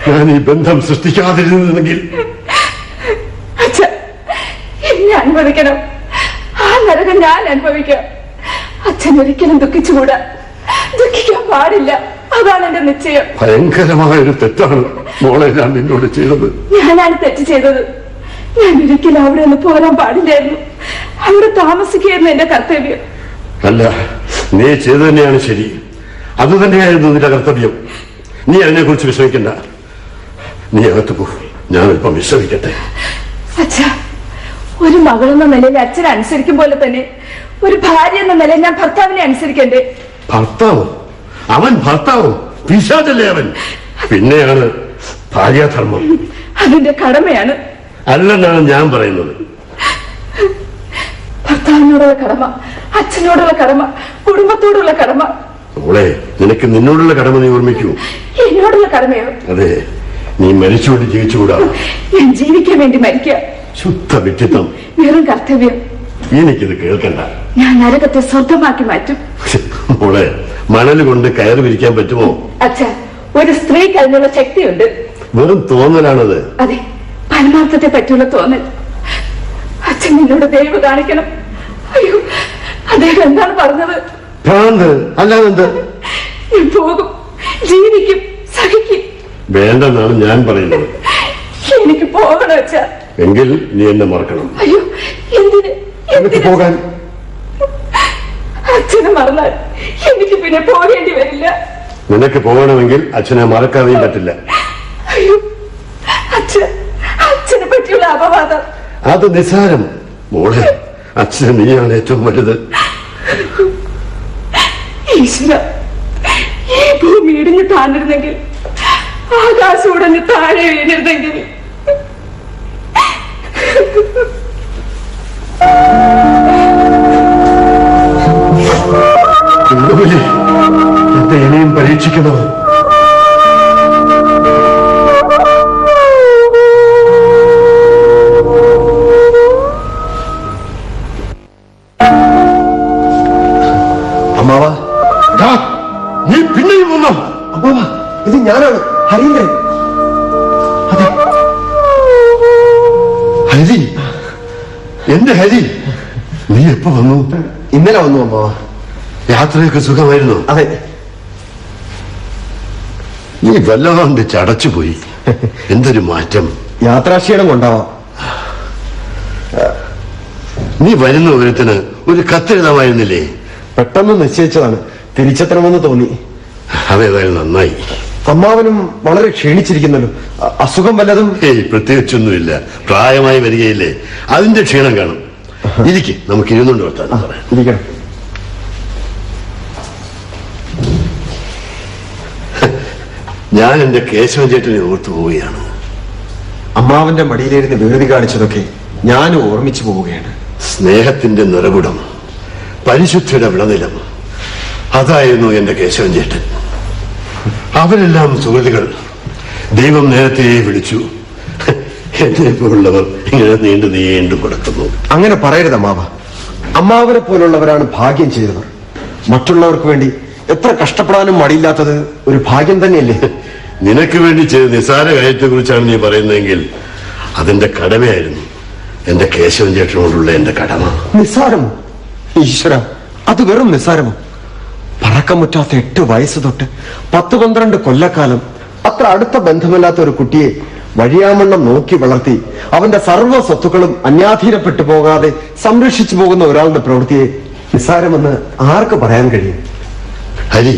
ഞാൻ ഈ ബന്ധം സൃഷ്ടിക്കാതിരുന്നെങ്കിൽ. അച്ഛ, എന്നെ അനുവദിക്കണം. ആ നരകം ഞാൻ അനുഭവിക്കാം. അച്ഛൻ ഒരിക്കലും ദുഃഖിച്ചുകൂടാ, ദുഃഖിക്കാൻ പാടില്ല. അതാണ് എന്റെ നിശ്ചയം. ഭയങ്കരമായൊരു തെറ്റാണ് മോളെ ഞാൻ നിന്നോട് ചെയ്തത്. ഞാനാണ് തെറ്റ് ചെയ്തത്. ഞാൻ ഒരിക്കലും അവിടെ നിന്ന് പോരാൻ പാടില്ലായിരുന്നു. അവിടെ താമസിക്കുകയായിരുന്നു എന്റെ കർത്തവ്യം. അല്ല, നീ ചെയ്തു തന്നെയാണ് ശരി. അത് തന്നെയായിരുന്നു നിന്റെ കർത്തവ്യം. നീ അതിനെ കുറിച്ച് വിഷമിക്കണ്ട. നീ അകത്ത് പോ, ഞാൻ അല്പം വിശ്രമിക്കട്ടെ. അച്ഛാ, ഒരു മകളെന്ന നിലയിൽ അച്ഛനെ അനുസരിക്കും പോലെ തന്നെ ഒരു ഭാര്യ എന്ന നിലയിൽ ഞാൻ ഭർത്താവിനെ അനുസരിക്കണ്ടേ? ഭർത്താവ്? അവൻ ഭർത്താവ്? പിശാചല്ലേ അവൻ? പിന്നെയാണ് ഭാര്യാധർമ്മം. അതിന്റെ കടമയാണ്. അല്ലെന്നാണ് ഞാൻ പറയുന്നത്. ഭർത്താവിനോടുള്ള കടമ, അച്ഛനോടുള്ള കടമ, കുടുംബത്തോടുള്ള കടമ. മോളെ, നിനക്ക് നിന്നോടുള്ള കടമ നീ ഓർമ്മിക്കൂ. എന്നോടുള്ള കടമയോ? അതെ, നീ മരിച്ചുകൊണ്ട് ജീവിച്ചുകൂടാ. ഞാൻ ജീവിക്കാൻ വേണ്ടി മരിക്കുക. ശുദ്ധ വിഡ്ഢിത്തം. വെറും കർത്തവ്യം. എനിക്കിത് കേൾക്കണ്ട. ഞാൻ നരകത്തെ സ്വന്തമാക്കി മാറ്റും. മോളെ, മണൽ കൊണ്ട് കയറ് വിരിക്കാൻ പറ്റുമോ? അച്ഛാ, ഒരു സ്ത്രീക്ക് അതിനുള്ള ശക്തിയുണ്ട്. വെറും തോന്നലാണത്. അതെ, പരമാർത്ഥത്തെ പറ്റിയുള്ള തോന്നൽ. അച്ഛൻ നിന്നോട് ദയവ് കാണിക്കണം. അയ്യോ, അദ്ദേഹം എന്താണ് പറഞ്ഞത്? ഭ്രാന്ത് അല്ലാതെന്ത്? ഞാൻ പോകും, ജീവിക്കും, സഹിക്കും. വേണ്ടെന്നാണ് ഞാൻ പറയുന്നത്. എനിക്ക് പോകണം അച്ഛാ. എങ്കിൽ നീ എന്നെ മറക്കണം. അയ്യോ, എന്തിന്? എനിക്ക് പോകാൻ. അച്ഛനെ മറന്നാൽ എനിക്ക് പിന്നെ പോകേണ്ടി വരില്ല. നിനക്ക് പോകണമെങ്കിൽ അച്ഛനെ മറക്കാതെയും പറ്റില്ല. അയ്യോ, അച്ഛനെ പറ്റിയുള്ള അപവാദം. അത് നിസ്സാരം. മോളെ, അച്ഛൻ നീയാണ് ഏറ്റവും വലുത്. ഈശ്വര, ഈ ഭൂമി ഇടിഞ്ഞു താന്നിരുന്നെങ്കിൽ, ആകാശം ഉടഞ്ഞ് താഴെ വീണിരുന്നെങ്കിൽ. എന്നെ ഇനിയും പരീക്ഷിക്കണോ? അമ്മാവ, നീ പിന്നെയും വന്നോ? അമ്മാവ, ഇത് ഞാനാണ്, ഹരീന്ദ്രൻ. അതെ, ഹരി. എന്റെ ഹരി, നീ എപ്പോ വന്നു? ഇന്നലെ വന്നു അമ്മാവ. യാത്രയൊക്കെ സുഖമായിരുന്നു? അതെ. നീ വല്ലാണ്ട് ചടച്ചുപോയി. എന്തൊരു മാറ്റം. യാത്രാക്ഷീണം കൊണ്ടാവാം. നീ വരുന്ന വിവരത്തിന് ഒരു കത്തെഴുതാമായിരുന്നില്ലേ? പെട്ടെന്ന് നിശ്ചയിച്ചതാണ്, തിരിച്ചെത്തണമെന്ന് തോന്നി. അതേതായാലും നന്നായി. അമ്മാവനും വളരെ ക്ഷീണിച്ചിരിക്കുന്നല്ലോ. അസുഖം വല്ലതും? ഏയ്, പ്രത്യേകിച്ചൊന്നുമില്ല. പ്രായമായി വരികയില്ലേ, അതിന്റെ ക്ഷീണം കാണും. ഇരിക്കെ, നമുക്ക് ഇരുന്നുകൊണ്ട് വർത്താനം പറയാം. ഇരിക്കണം. ഞാൻ എന്റെ കേശവൻ ചേട്ടനെ ഓർത്തു പോവുകയാണ്. അമ്മാവന്റെ മടിയിലിരുന്ന് വികൃതി കാണിച്ചതൊക്കെ ഞാൻ ഓർമ്മിച്ചു പോവുകയാണ്. സ്നേഹത്തിന്റെ നിറകുടം, പരിശുദ്ധിയുടെ വിളനിലം, അതായിരുന്നു എന്റെ കേശവൻ ചേട്ടൻ. അവരെല്ലാം സുഹൃത്തുക്കൾ. ദൈവം നേരത്തെ വിളിച്ചു. എന്നെപ്പോലുള്ളവർ ഇങ്ങനെ നീണ്ടു കൊടുക്കുന്നു. അങ്ങനെ പറയരുത് അമ്മാവ. അമ്മാവനെ പോലുള്ളവരാണ് ഭാഗ്യം ചെയ്തവർ. മറ്റുള്ളവർക്ക് വേണ്ടി എത്ര കഷ്ടപ്പെടാനും മടിയില്ലാത്തത് ഒരു ഭാഗ്യം തന്നെയല്ലേ? നിനക്ക് വേണ്ടി ചെയ്ത നിസാര കാര്യത്തെ കുറിച്ചാണ് നീ പറയുന്നതെങ്കിൽ അതിന്റെ കടമയായിരുന്നു എന്റെ കേശവൻ ചേട്ടനോടുള്ള എന്റെ കടമ. നിസ്സാരമോ? ഈശ്വര, അത് വെറും നിസ്സാരമോ? പറക്കമുറ്റാത്ത 8 വയസ്സ് തൊട്ട് 10-12 കൊല്ലക്കാലം അത്ര അടുത്ത ബന്ധമില്ലാത്ത ഒരു കുട്ടിയെ വഴിയാമണ്ണം നോക്കി വളർത്തി അവന്റെ സർവ്വ സ്വത്തുക്കളും അന്യാധീനപ്പെട്ടു പോകാതെ സംരക്ഷിച്ചു പോകുന്ന ഒരാളുടെ പ്രവൃത്തിയെ നിസ്സാരമെന്ന് ആർക്ക് പറയാൻ കഴിയും? ഹരി,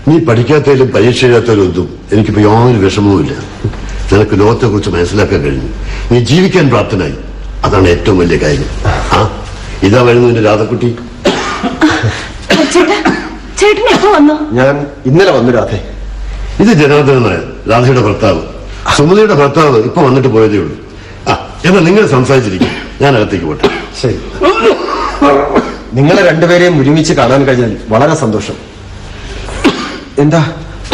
നീ പഠിക്കാത്തതിലും പരീക്ഷ എഴുതാത്തതിലും ഒന്നും എനിക്കിപ്പോ യാതൊരു വിഷമവുമില്ല. നിനക്ക് ലോകത്തെ കുറിച്ച് മനസ്സിലാക്കാൻ കഴിഞ്ഞു. നീ ജീവിക്കാൻ പ്രാപ്തനായി. അതാണ് ഏറ്റവും വലിയ കാര്യം. ആ, ഇതാ വരുന്നു എന്റെ രാധക്കുട്ടി. ചേട്ടൻ എപ്പോ വന്നു? ഞാൻ ഇന്നലെ വന്നു രാധേ. ഇത് ജനാർദ്ദനൻ നായർ, രാധയുടെ ഭർത്താവ്. സുമതിയുടെ ഭർത്താവ് ഇപ്പൊ വന്നിട്ട് പോയതേ ഉള്ളൂ. ആ, എന്നാൽ നിങ്ങൾ സംസാരിച്ചിരിക്കും, ഞാൻ അകത്തേക്ക് പോട്ടെ. ശരി. നിങ്ങളെ രണ്ടുപേരെയും ഒരുമിച്ച് കാണാൻ കഴിഞ്ഞാൽ വളരെ സന്തോഷം. എന്താ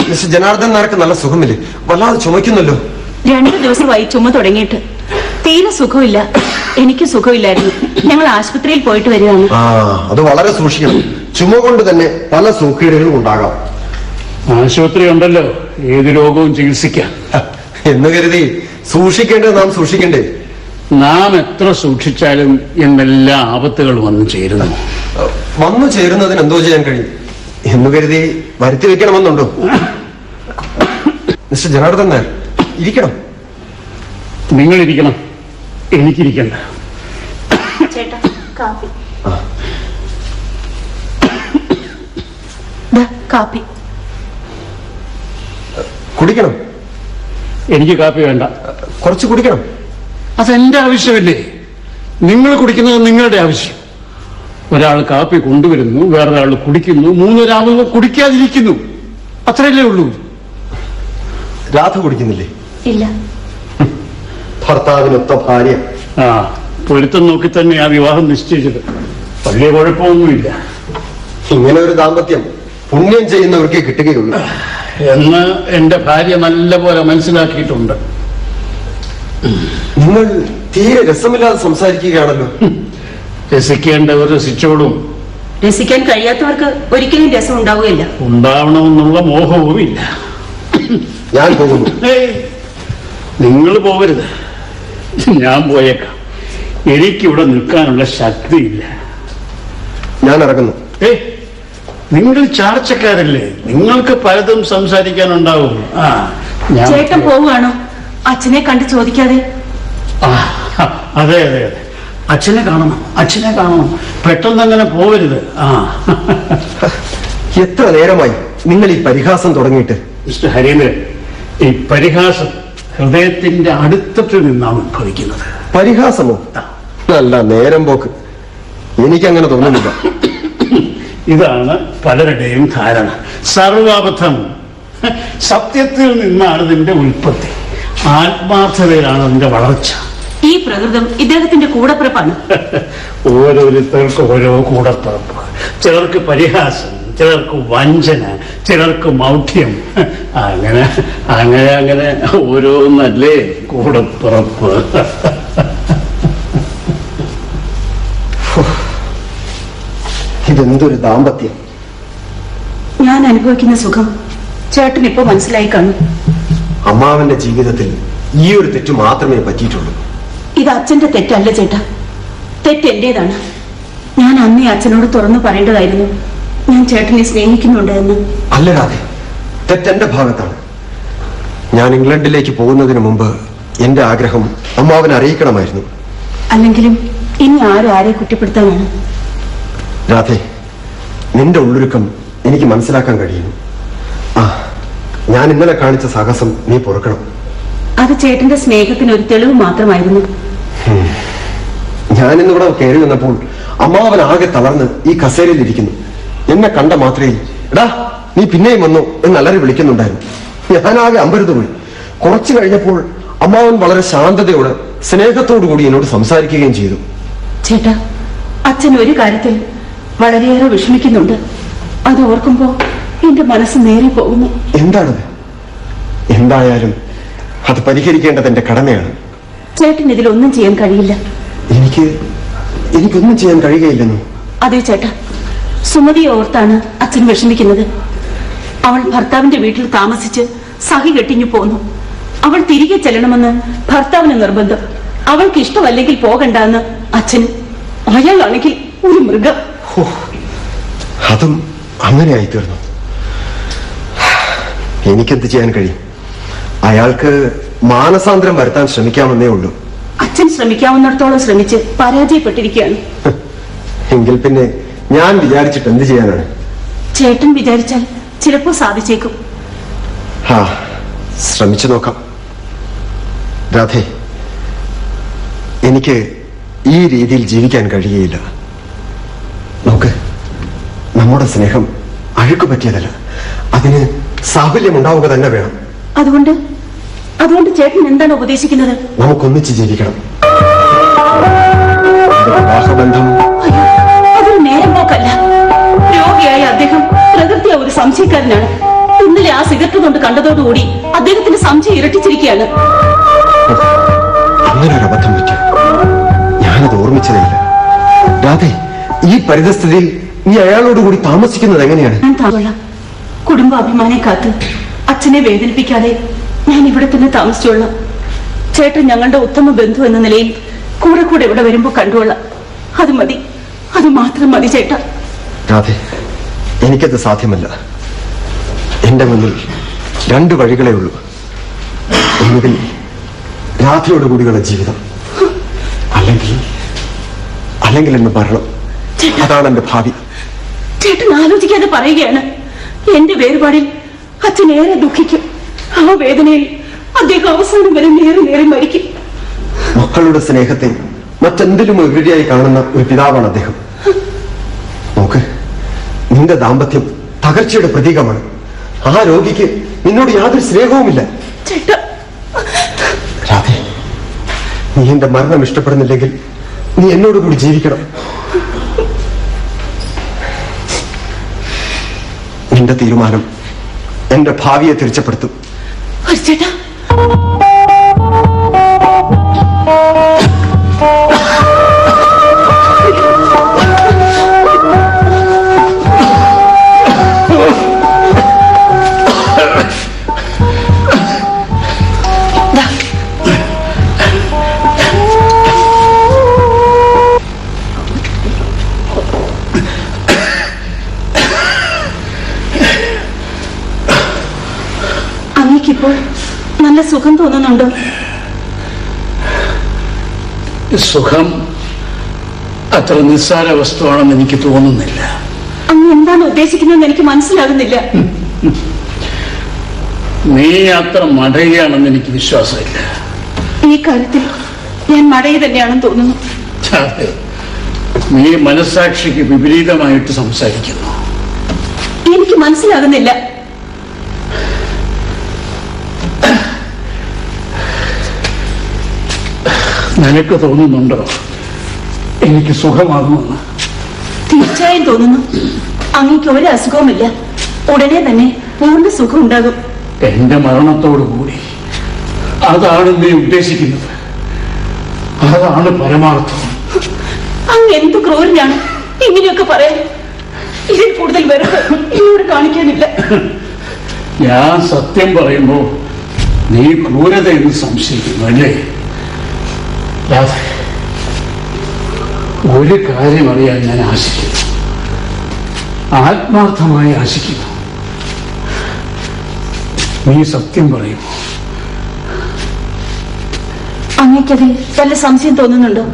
മിസ്റ്റർ ജനാർദ്ദനൻ നായർക്ക് നല്ല സുഖമില്ലേ? വല്ലാതെ ചുമയ്ക്കുന്നല്ലോ. 2 ദിവസമായി ചുമ തുടങ്ങിയിട്ട്. തീരെ സുഖമില്ല. എനിക്ക് സുഖമില്ലായിരുന്നു. ഞങ്ങൾ ആശുപത്രിയിൽ പോയിട്ട് വരികയാണ്. അത് വളരെ സൂക്ഷിക്കണം. ചുമ കൊണ്ട് തന്നെ പല സൂക്കേടുകളും ഉണ്ടാകാം. ആശുപത്രി ഉണ്ടല്ലോ, ഏത് രോഗവും ചികിത്സിക്കാം. എന്ന് കരുതി സൂക്ഷിക്കേണ്ടത് നാം സൂക്ഷിക്കണ്ടേ? നാം എത്ര സൂക്ഷിച്ചാലും എന്നെല്ലാ ആപത്തുകൾ വന്നു ചേരുന്നു. വന്നു ചേരുന്നതിന് എന്തോ ചെയ്യാൻ കഴിയും എന്ന് കരുതി വരുത്തി വെക്കണമെന്നുണ്ടോ? മിസ്റ്റർ ജനാർദ്ദൻ നായർ, ഇരിക്കണം. നിങ്ങളിരിക്കണം, എനിക്കിരിക്കണ്ട. ചേട്ടാ കാപ്പി. ആ, ദാ, കാപ്പി. കുടിക്കണം. എനിക്ക് കാപ്പി വേണ്ട. കുറച്ച് കുടിക്കണം. അതെന്റെ ആവശ്യമല്ലേ? നിങ്ങൾ കുടിക്കുന്നത് നിങ്ങളുടെ ആവശ്യം. ഒരാൾ കാപ്പി കൊണ്ടുവരുന്നു, വേറൊരാൾ കുടിക്കുന്നു, മൂന്നൊരാൾ കുടിക്കാതിരിക്കുന്നു. അത്രയല്ലേ ഉള്ളൂ. രാധ കുടിക്കുന്നില്ലേ? ഇല്ല. ഭർത്താവിനൊത്ത ഭാര്യ. ആ, പൊരുത്തം നോക്കി തന്നെ ആ വിവാഹം നിശ്ചയിച്ചത്. വലിയ കുഴപ്പമൊന്നുമില്ല. ഇങ്ങനെ ഒരു ദാമ്പത്യം പുണ്യം ചെയ്യുന്നവർക്കേ കിട്ടുകയുള്ളൂ എന്ന് എന്റെ ഭാര്യ നല്ല പോലെ മനസ്സിലാക്കിയിട്ടുണ്ട്. നിങ്ങൾ തീരെ രസമില്ലാതെ സംസാരിക്കുകയാണല്ലോ. രസിക്കേണ്ടവർ രസിച്ചോളും. രസിക്കാൻ കഴിയാത്തവർക്ക് ഒരിക്കലും രസം ഉണ്ടാവുകയില്ല. ഉണ്ടാവണമെന്നുള്ള മോഹവുമില്ല. ഞാൻ പോകുന്നു. നിങ്ങൾ പോകരുത്, ഞാൻ പോയേക്കാം. എനിക്കിവിടെ നിൽക്കാനുള്ള ശക്തിയില്ല. ഞാൻ ഇറങ്ങുന്നു. നിങ്ങൾ ചാർച്ചക്കാരല്ലേ, നിങ്ങൾക്ക് പലതും സംസാരിക്കാനുണ്ടാവും. ആ, ഞാൻ ചേട്ടൻ പോവുകയാണോ? അച്ഛനെ കണ്ട് ചോദിക്കാതെ. ആ, അതെ അതെ അതെ, അച്ഛനെ കാണണം, അച്ഛനെ കാണണം. പെട്ടെന്ന് അങ്ങനെ പോവരുത്. ആ, എത്ര നേരമായി നിങ്ങൾ ഈ പരിഹാസം തുടങ്ങിയിട്ട്? മിസ്റ്റർ ഹരീന്ദ്രൻ, ഈ പരിഹാസം ഹൃദയത്തിന്റെ അടുത്തത്തിൽ നിന്നാണ് ഉത്ഭവിക്കുന്നത്. പരിഹാസമോ? നല്ല നേരം പോക്ക്. എനിക്കങ്ങനെ തോന്നുന്നില്ല. ഇതാണ് പലരുടെയും ധാരണ. സർവാബദ്ധം. സത്യത്തിൽ നിന്നാണ് ഇതിന്റെ ഉൽപ്പത്തി. ആത്മാർത്ഥതയിലാണ് അതിന്റെ വളർച്ച. ഈ പ്രകൃതം ഇദ്ദേഹത്തിന്റെ കൂടപ്പിറപ്പാണ്. ഓരോരുത്തർക്ക് ഓരോ കൂടപ്പിറപ്പ്. ചിലർക്ക് പരിഹാസം, ചിലർക്ക് വഞ്ചന, ചിലർക്ക് മൗഢ്യം. അങ്ങനെ അങ്ങനെ അങ്ങനെ ഓരോന്നല്ലേ കൂടപ്പിറപ്പ്. ഇതെന്തൊരു ദാമ്പത്യം. ഞാൻ അനുഭവിക്കുന്ന സുഖം ചേട്ടൻ ഇപ്പോ മനസ്സിലായി കാണും. അമ്മാവന്റെ ജീവിതത്തിൽ ഈ ഒരു തെറ്റ് മാത്രമേ പറ്റിയിട്ടുള്ളൂ. ഇത് അച്ഛന്റെ തെറ്റല്ല ചേട്ടാ, തെറ്റ് എന്റേതാണ്. ഞാൻ അന്നേ അച്ഛനോട് തുറന്നു പറയേണ്ടതായിരുന്നു ഞാൻ ചേട്ടനെ സ്നേഹിക്കുന്നുണ്ട് എന്ന്. അല്ലടാതെ, തെറ്റെന്റെ ഭാഗത്താണ്. ഞാൻ ഇംഗ്ലണ്ടിലേക്ക് പോകുന്നതിന് മുമ്പ് എന്റെ ആഗ്രഹം അമ്മാവനെ അറിയിക്കണമായിരുന്നു. അല്ലെങ്കിലും ഇനി ആരും ആരെ കുറ്റപ്പെടുത്താനാണ്? രാധേ, നിന്റെ ഉള്ളൊരുക്കം എനിക്ക് മനസ്സിലാക്കാൻ കഴിയുന്നു. ആ, ഞാൻ ഇന്നലെ കാണിച്ച സാഹസം നീ പൊറുക്കണം. അത് ചേട്ടന്റെ സ്നേഹത്തിന് ഒരു തെളിവ് മാത്രമായിരുന്നു. ഞാൻ ഇന്നിവിടെ കയറി വന്നപ്പോൾ അമ്മാവൻ ആകെ തളർന്ന് ഈ കസേരയിൽ ഇരിക്കുന്നു. എന്നെ കണ്ട മാത്രയിൽ എടാ നീ പിന്നെയും വന്നു എന്ന് അലറി വിളിക്കുന്നുണ്ടായിരുന്നു. ഞാനാകെ അമ്പരത്ത് പോയി. കുറച്ചു കഴിഞ്ഞപ്പോൾ അമ്മാവൻ വളരെ ശാന്തതയോടെ സ്നേഹത്തോടു കൂടി എന്നോട് സംസാരിക്കുകയും ചെയ്തു. ചേട്ടാ, അച്ഛൻ ഒരു കാര്യത്തിൽ വളരെയേറെ വിഷമിക്കുന്നുണ്ട്. അത് ഓർക്കുമ്പോ എന്റെ മനസ്സ് നേരെ പോകുന്നു. എന്താണത്? എന്തായാലും അത് പരിഹരിക്കേണ്ടത് എന്റെ കടമയാണ്. ചേട്ടൻ ഇതിലൊന്നും ചെയ്യാൻ കഴിയില്ല. എനിക്കൊന്നും ചെയ്യാൻ കഴിയുകയില്ലെന്നു. അതെ ചേട്ടാ, സുമതിയെ ഓർത്താണ് അച്ഛൻ വിഷമിക്കുന്നത്. അവൾ ഭർത്താവിന്റെ വീട്ടിൽ താമസിച്ച് സഹി കെട്ടിഞ്ഞു പോന്നു. അവൾ തിരികെ ചെല്ലണമെന്ന് ഭർത്താവിന് നിർബന്ധം. അവൾക്ക് ഇഷ്ടമല്ലെങ്കിൽ പോകണ്ടെന്ന് അച്ഛന്. അയാളാണെങ്കിൽ ഒരു മൃഗം. അതും അങ്ങനെ ആയിത്തീർന്നു. എനിക്കെന്ത് ചെയ്യാൻ കഴിയും? അയാൾക്ക് മാനസാന്തരം വരുത്താൻ ശ്രമിക്കാമെന്നേ ഉള്ളൂ. അച്ഛൻ ശ്രമിക്കാവുന്നിടത്തോളം ശ്രമിച്ച് പരാജയപ്പെട്ടിരിക്കുകയാണ്. എങ്കിൽ പിന്നെ ഞാൻ വിചാരിച്ചിട്ട് എന്ത് ചെയ്യാനാണ്? ചേട്ടൻ വിചാരിച്ചാൽ ചിലപ്പോ സാധിച്ചേക്കും. ആ, ശ്രമിച്ചു നോക്കാം. രാധേ, എനിക്ക് ഈ രീതിയിൽ ജീവിക്കാൻ കഴിയുകയില്ല. നോക്ക്, നമ്മുടെ സ്നേഹം അഴുക്ക് പറ്റിയതല്ല. അതിന് സാഫല്യം ഉണ്ടാവുക തന്നെ വേണം. അതുകൊണ്ട് ചേട്ടൻ എന്താണ് ഉപദേശിക്കുന്നത്? നമുക്കൊന്നിച്ച് ജീവിക്കണം. വിവാഹബന്ധം അയ്യോ, അതൊരു നേരം പോക്കല്ല. രോഗിയായ അദ്ദേഹം പ്രകൃതിയ ഒരു സംശയക്കാരനാണ്. ഇന്നലെ ആ സിഗരറ്റ് കൊണ്ട് കണ്ടതോടുകൂടി അദ്ദേഹത്തിന് സംശയം ഇരട്ടിച്ചിരിക്കുകയാണ്. അങ്ങനെ ഒരു അബദ്ധം പറ്റി. ഞാനത് ഓർമ്മിച്ചതേയില്ല. രാധേ, ഈ പരിതസ്ഥിതിയിൽ നീ അയാളോടുകൂടി താമസിക്കുന്നത് എങ്ങനെയാണ്? ഞാൻ താങ്കളാം. കുടുംബാഭിമാനെ കാത്ത് അച്ഛനെ വേദനിപ്പിക്കാതെ ഞാൻ ഇവിടെ തന്നെ താമസിച്ചോളാം. ചേട്ടൻ ഞങ്ങളുടെ ഉത്തമ ബന്ധു എന്ന നിലയിൽ കൂടെ കൂടെ ഇവിടെ വരുമ്പോ കണ്ടുകൊള്ളാം. അത് മതി, അത് മാത്രം മതി ചേട്ടാ. രാധേ, എനിക്കത് സാധ്യമല്ല. എന്റെ മുന്നിൽ 2 വഴികളേ ഉള്ളൂ. ഒന്നുകിൽ രാധയോട് കൂടിയുള്ള ജീവിതം, അല്ലെങ്കിൽ എന്റെ മരണം. അതാണ് എന്റെ ഭാവി. ചേട്ടൻ ആലോചിക്കാതെ പറയുകയാണ്. എന്റെ വേർപാടിൽ അച്ഛൻ ഏറെ ദുഃഖിക്കും. ആ വേദനയിൽ അദ്ദേഹം അവസാനം വരെ നേറി മരിക്കും. മക്കളുടെ സ്നേഹത്തെ മറ്റെന്തിലും ഉപരിയായി കാണുന്ന ഒരു പിതാവാണ് അദ്ദേഹം. നോക്ക്, നിന്റെ ദാമ്പത്യം തകർച്ചയുടെ പ്രതീകമാണ്. ആ രോഗിക്ക് നിന്നോട് യാതൊരു സ്നേഹവുമില്ല. ചേട്ടാ, രാധേ, നീ എന്റെ മരണം ഇഷ്ടപ്പെടുന്നില്ലെങ്കിൽ നീ എന്നോട് കൂടി ജീവിക്കണം. നിന്റെ തീരുമാനം എന്റെ ഭാവിയെ തീർച്ചപ്പെടുത്തും. ചേട്ടാ, അങ്ങേക്കിപ്പോൾ നല്ല സുഖം തോന്നുന്നുണ്ടോ? സുഖം അത്ര നിസ്സാര വസ്തുവാണെന്ന് എനിക്ക് തോന്നുന്നില്ല. അങ്ങ് എന്താണ് ഉദ്ദേശിക്കുന്നതെന്ന് എനിക്ക് മനസ്സിലാകുന്നില്ല. നീ അത്ര മടയുകയാണെന്ന് എനിക്ക് വിശ്വാസമില്ല. ഈ കാര്യത്തിൽ ഞാൻ മടയി തന്നെയാണെന്ന് തോന്നുന്നു. അതെ, നീ മനസ്സാക്ഷിക്ക് വിപരീതമായിട്ട് സംസാരിക്കുന്നു. എനിക്ക് മനസ്സിലാകുന്നില്ല. നിനക്ക് തോന്നുന്നുണ്ടോ എനിക്ക് സുഖമാകുമെന്ന്? തീർച്ചയായും തോന്നുന്നു. അങ്ങേക്ക് ഒരു അസുഖവുമില്ല. ഉടനെ തന്നെ പൂർണ്ണ സുഖം ഉണ്ടാകും. എന്റെ മരണത്തോടുകൂടി അതാണ് നീ ഉദ്ദേശിക്കുന്നത്? അതാണ് പരമാർത്ഥം. അങ്ങ് എന്ത് ക്രൂരനാണ് ഇങ്ങനെയൊക്കെ പറയാൻ. ഇതിൽ കൂടുതൽ വെറുതെ എന്നോട് കാണിക്കാനില്ല. ഞാൻ സത്യം പറയുമ്പോ നീ ക്രൂരതയെന്ന് സംശയിക്കുന്നു അല്ലേ? ഒരു കാര്യം അറിയാൻ ഞാൻ ആശിക്കുന്നു, ആത്മാർത്ഥമായി ആശിക്കുന്നു. നീ സത്യം പറയുമോ? അങ്ങേക്കതിൽ വല്ല സംശയം തോന്നുന്നുണ്ടോ?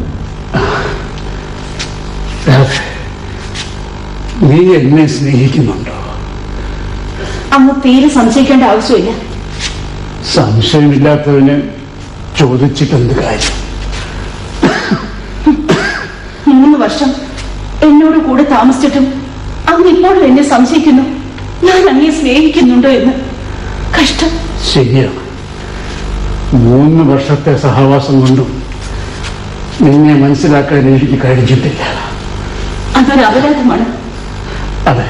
നീ എന്നെ സ്നേഹിക്കുന്നുണ്ടോ? അങ്ങ് തീരെ സംശയിക്കേണ്ട ആവശ്യമില്ല. സംശയമില്ലാത്തവന് ചോദിച്ചിട്ടെന്ത് കാര്യം? 3 വർഷം എന്നോട് കൂടെ താമസിച്ചിട്ടും അങ്ങ് ഇപ്പോഴും എന്നെ സംശയിക്കുന്നു ഞാൻ അങ്ങയെ സ്നേഹിക്കുന്നുണ്ടോ എന്ന്. കഷ്ടം. ശരിയാണ്, 3 വർഷത്തെ സഹവാസം കൊണ്ടും നിന്നെ മനസ്സിലാക്കാൻ എനിക്ക് കഴിഞ്ഞിട്ടില്ല. അതൊരു അപരാധമാണ്. അതെ,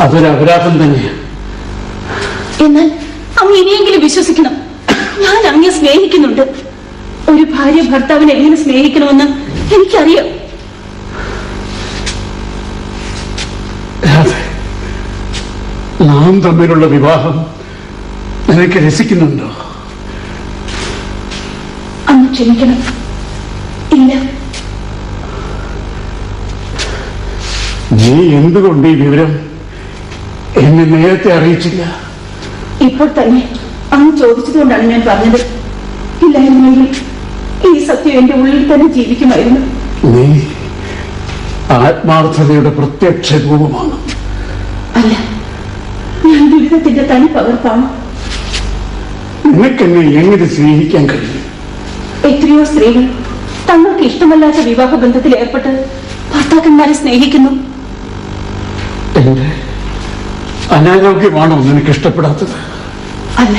അതൊരു അപരാധം തന്നെയാണ്. എന്നാൽ അങ്ങ് ഇനിയെങ്കിലും വിശ്വസിക്കണം, ഞാൻ അങ്ങയെ സ്നേഹിക്കുന്നുണ്ട്. ഒരു ഭാര്യ ഭർത്താവിനെ എങ്ങനെ സ്നേഹിക്കണമെന്ന് എനിക്കറിയാം. നാം തമ്മിലുള്ള വിവാഹം നിനക്ക് രസിക്കുന്നുണ്ടോ? അങ്ങ് ക്ഷമിക്കണം. ഇല്ല. നീ എന്തുകൊണ്ട് ഈ വിവരം എന്നെ നേരത്തെ അറിയിച്ചില്ല? ഇപ്പോൾ തന്നെ അങ്ങ് ചോദിച്ചതുകൊണ്ടാണ് ഞാൻ പറഞ്ഞത്. ഇല്ലായിരുന്നെങ്കിൽ ഈ സത്യം എന്റെ ഉള്ളിൽ തന്നെ ജീവിക്കുമായിരുന്നു. നീ ആത്മാർത്ഥതയുടെ പ്രത്യക്ഷ രൂപമാണ്. അല്ല, ഞാൻ ദുരിതത്തിന്റെ തനി പകർപ്പാണ്. നിനക്കെന്നെ എങ്ങനെ സ്നേഹിക്കാൻ കഴിയും? എത്രയോ സ്ത്രീകൾ തങ്ങൾക്ക് ഇഷ്ടമല്ലാത്ത വിവാഹ ബന്ധത്തിൽ ഏർപ്പെട്ട് ഭർത്താക്കന്മാരെ സ്നേഹിക്കുന്നു. എന്റെ അനാരോഗ്യമാണോ നിനക്ക് ഇഷ്ടപ്പെടാത്തത്? അല്ല.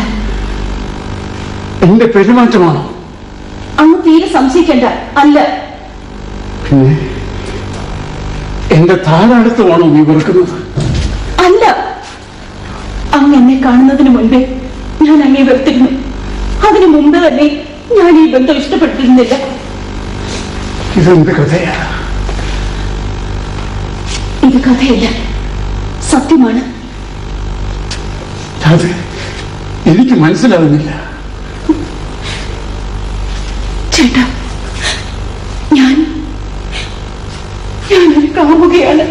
എന്റെ പെരുമാറ്റമാണോ? അങ്ങ് തീരെ സംശയിക്കേണ്ട. അല്ല. പിന്നെ എന്റെ താരാടുത്തമാണോ നീ വെറുക്കുന്നത്? അല്ല. അങ്ങ് എന്നെ കാണുന്നതിന് മുൻപേ ഞാൻ അങ്ങേ വെറുത്തിരുന്നു. അതിനു മുമ്പ് തന്നെ ഞാൻ ഈ ബന്ധം ഇഷ്ടപ്പെട്ടിരുന്നില്ല. ഇതെന്ത് കഥയാ? ഇത് കഥയല്ല, സത്യമാണ്. അത് എനിക്ക് മനസ്സിലാവുന്നില്ല. ചേട്ടാ, ഞാനൊരു കാമുകയാണ്.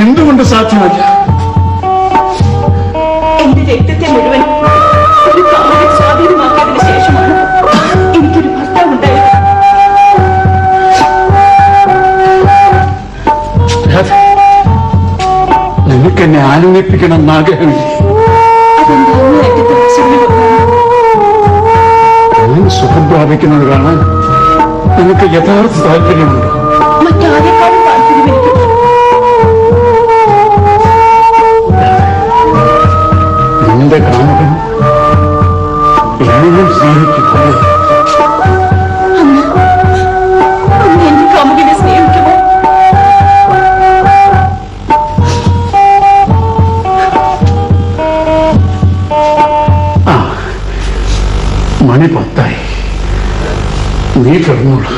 എന്തുകൊണ്ട് സാധ്യമല്ല? എന്റെ രക്തത്തെ മുഴുവൻ ഒരു കാമുകൻ സ്വാധീനമാക്കിയതിനു ശേഷമാണ് എനിക്കൊരു ഭർത്താവ് ഉണ്ടായത്. നിനക്കെന്നെ ആനന്ദിപ്പിക്കണം എന്നാഗ്രഹമില്ല. അതെന്താണെന്ന് രക്തത്തെ വശങ്ങളിൽ ഞാൻ സുഖം പ്രാപിക്കുന്നത് കാണാൻ നിനക്ക് യഥാർത്ഥ താല്പര്യമുണ്ടോ? മറ്റാരെക്കാളും താല്പര്യം എനിക്കുണ്ട്. നിന്റെ കാമുകൻ എന്നെയും സ്നേഹിക്കുന്നു. അന്ന് എന്റെ കാമുകനെ സ്നേഹിക്കുമോ? ആ, മണി 10 നീ കിടന്നോളൂ.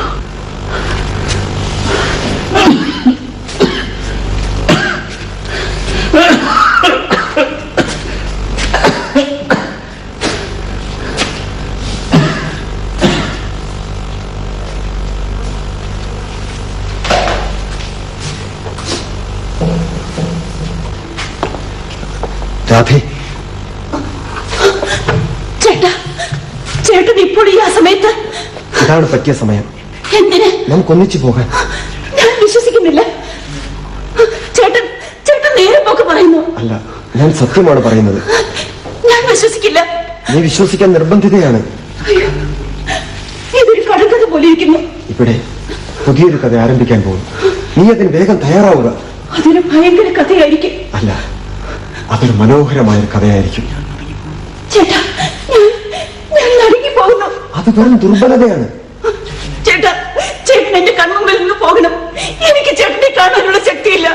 രാധേ, ചേട്ടാ, ചേട്ടൻ ഇപ്പോൾ ഈ ആ സമയത്ത് ഇതാണ് പറ്റിയ സമയം. എന്തിന്? നമുക്കൊന്നിച്ചു പോകാൻ. ഞാൻ വിശ്വസിക്കുന്നില്ല. ചേട്ടൻ ചേട്ടൻ നേരെ പോക്ക് പറയുന്നു. അല്ല, ഞാൻ സത്യമാണ് പറയുന്നത്. ഞാൻ വിശ്വസിക്കില്ല. നീ വിശ്വസിക്കാൻ നിർബന്ധിതയാണ്. അയ്യോ, ഇതൊരു കടക്കഥ പോലെ ഇരിക്കുന്നു. ഇവിടെ പുതിയൊരു കഥ ആരംഭിക്കാൻ പോകും. നീ അതിന് വേഗം തയ്യാറാവുക. അതൊരു ഭയങ്കര കഥയായിരിക്കും. അല്ല, അതൊരു മനോഹരമായൊരു കഥയായിരിക്കും. ചേട്ടാ, ഞാൻ നടുങ്ങി പോകുന്നു. അത് വെറും ദുർബലതയാണ്. ചേട്ടാ, ചേട്ടൻ എന്റെ കൺമുമ്പിൽ നിന്ന് പോകണം. എനിക്ക് ചേട്ടനെ കാണാനുള്ള ശക്തിയില്ല.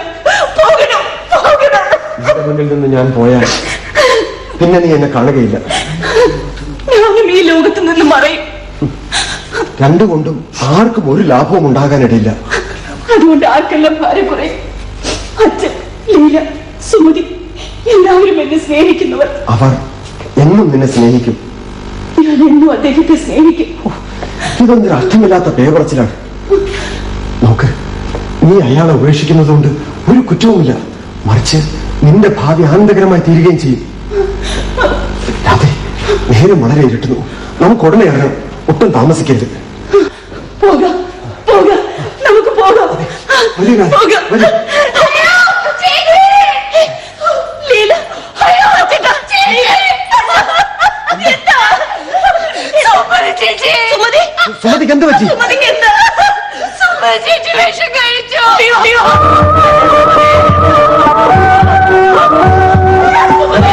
പോകണം, പോകണം. നിന്റെ മുന്നിൽ നിന്ന് ഞാൻ പോയാൽ പിന്നെ നീ എന്നെ കാണുകയില്ല. ഞാനും ഈ ലോകത്ത് നിന്ന് മറയും. രണ്ടുകൊണ്ടും ആർക്കും ഒരു ലാഭവും ഉണ്ടാകാനിടയില്ല. അതുകൊണ്ട് ആർക്കെല്ലാം ഭാരം കുറയും. അച്ഛൻ, ലീല, സുമതി എല്ലാവരും എന്നെ സ്നേഹിക്കുന്നവർ. അവർ എന്നും നിന്നെ സ്നേഹിക്കും. ഞാൻ എന്നും അദ്ദേഹത്തെ സ്നേഹിക്കും. ഇതൊന്നൊരു അർത്ഥമില്ലാത്ത പേപറച്ചിലാണ്. നോക്ക്, നീ അയാളെ ഉപേക്ഷിക്കുന്നതുകൊണ്ട് ഒരു കുറ്റവുമില്ല. മറിച്ച് നിന്റെ ഭാവി ആനന്ദകരമായി തീരുകയും ചെയ്യും. അതെ, നേരം വളരെ ഇരുട്ടുന്നു. നമുക്ക് ഉടനെ ഇറങ്ങാം. ഒട്ടും താമസിക്കരുത്. പോകാം, പോകാം, നമുക്ക് പോകാം. വരൂ, പോകാം. വരൂ. ലീല, അയ്യോ, ചേട്ടാ, എന്താ? സുമതി, സുമതിക്ക് എന്ത് പറ്റി? സുമതിക്ക് എന്താ? സുമതി ചേച്ചി വിഷം കഴിച്ചോ? അയ്യോ, സുമതി.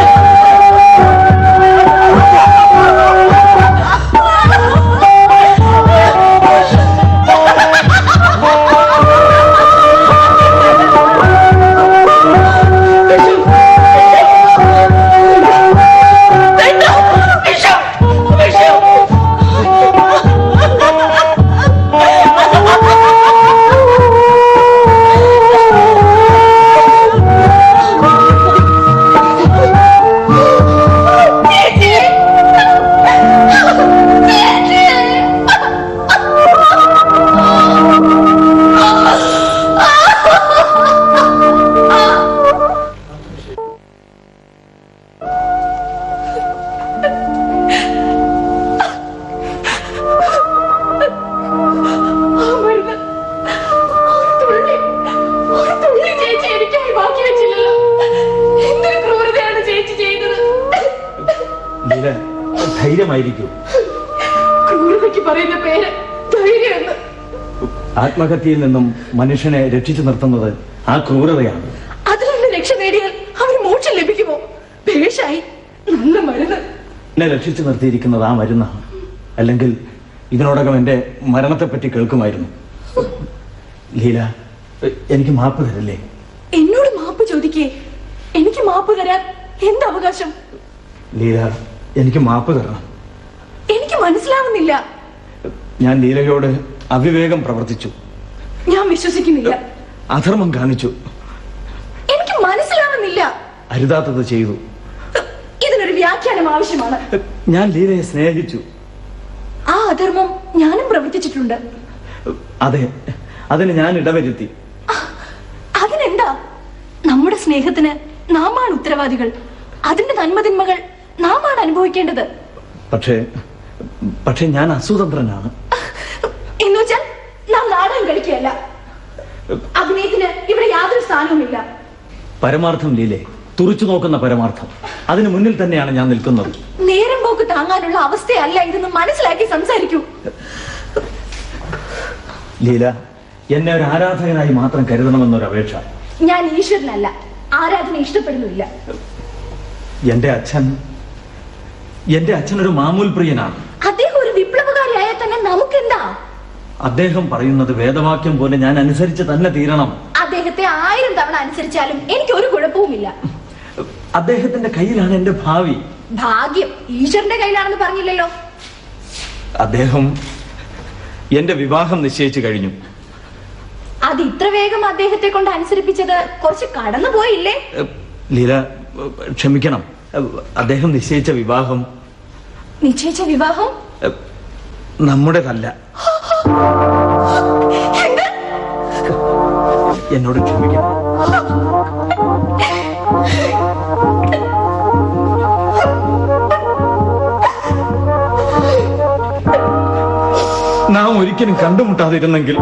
ധൈര്യമായിരിക്കും. ക്രൂരതയ്ക്ക് പറയുന്ന പേര് ധൈര്യം എന്ന്. ആത്മഹത്യയിൽ നിന്നും മനുഷ്യനെ രക്ഷിച്ചു നിർത്തുന്നത് ആ ക്രൂരതയാണ്. അതിൽ നിന്ന് രക്ഷ നേടിയാൽ അവന് മോക്ഷം ലഭിക്കുമോ? ഭേഷായി നല്ല മരുന്ന്. എന്നെ രക്ഷിച്ചു നിർത്തിയിരിക്കുന്നത് ആ മരുന്നാണ്. അല്ലെങ്കിൽ ഇതിനോടകം എന്റെ മരണത്തെപ്പറ്റി കേൾക്കുമായിരുന്നു. ലീല, എനിക്ക് മാപ്പ് തരല്ലേ? എന്നോട് മാപ്പ് ചോദിക്കേ? എനിക്ക് മാപ്പ് തരാൻ എന്ത് അവകാശം? ലീല, എനിക്ക് മാപ്പ് തരണം. എനിക്ക് മനസ്സിലാവുന്നില്ല. ഞാൻ ലീലയോട് അവിവേകം പ്രവർത്തിച്ചു. ഞാൻ വിശ്വസിക്കുന്നില്ല. അധർമ്മം കാണിച്ചു. എനിക്ക് മനസ്സിലാവുന്നില്ല. അരുതാത്തത് ചെയ്തു. ഇതിനൊരു വ്യാഖ്യാനം ആവശ്യമാണ്. ഞാൻ ലീലയെ സ്നേഹിച്ചു. ആ അധർമ്മം ഞാനും പ്രവർത്തിച്ചിട്ടുണ്ട്. അതെ, അതിന് ഞാൻ ഇടവരുത്തി. അതിനെന്താ? നമ്മുടെ സ്നേഹത്തിന് നാമാണ് ഉത്തരവാദികൾ. അതിന്റെ നന്മതിന്മകൾ നാമാണ് അനുഭവിക്കേണ്ടത്. പക്ഷേ ഞാൻ അസുതന്ത്രനാണ്. എന്നുവെച്ചാൽ നാം നാടകം കളിക്കുകയല്ല. അഭിനയത്തിന് ഇവിടെ യാതൊരു സ്ഥാനവുമില്ല. പരമാർത്ഥം ലീലെ, തുറച്ചു നോക്കുന്ന പരമാർത്ഥം, അതിന് മുന്നിൽ തന്നെയാണ് ഞാൻ നിൽക്കുന്നത്. നേരം പോക്ക് താങ്ങാനുള്ള അവസ്ഥയല്ല ഇതെന്ന് മനസ്സിലാക്കി സംസാരിക്കൂ. ലീല, എന്നെ ഒരു ആരാധകനായി മാത്രം കരുതണമെന്നൊരു അപേക്ഷ. ഞാൻ ഈശ്വരനല്ല, ആരാധന ഇഷ്ടപ്പെടുന്നില്ല. എന്റെ അച്ഛൻ ഒരു മാമൂൽ പ്രിയനാണ്. അദ്ദേഹം ഒരു വിപ്ലവകാരിയായാൽ തന്നെ നമുക്കെന്താ? അദ്ദേഹം പറയുന്നത് വേദവാക്യം പോലെ ഞാൻ അനുസരിച്ച് തന്നെ തീരണം. അദ്ദേഹത്തെ 1000 തവണ അനുസരിച്ചാലും എനിക്ക് ഒരു കുഴപ്പവുമില്ല. അദ്ദേഹത്തിന്റെ കയ്യിലാണ് എന്റെ ഭാവി. ഭാഗ്യം ഈശ്വരന്റെ കയ്യിലാണെന്ന് പറഞ്ഞില്ലല്ലോ. അദ്ദേഹം എന്റെ വിവാഹം നിശ്ചയിച്ചു കഴിഞ്ഞു. അത് ഇത്ര വേഗം അദ്ദേഹത്തെ കൊണ്ട് അനുസരിപ്പിച്ചത് കുറച്ച് കടന്നു പോയില്ലേ? ലീല, ക്ഷമിക്കണം. അദ്ദേഹം നിശ്ചയിച്ച വിവാഹം നമ്മുടേതല്ല. എന്നോട് ക്ഷമിക്കണം. നാം ഒരിക്കലും കണ്ടുമുട്ടാതിരുന്നെങ്കിൽ,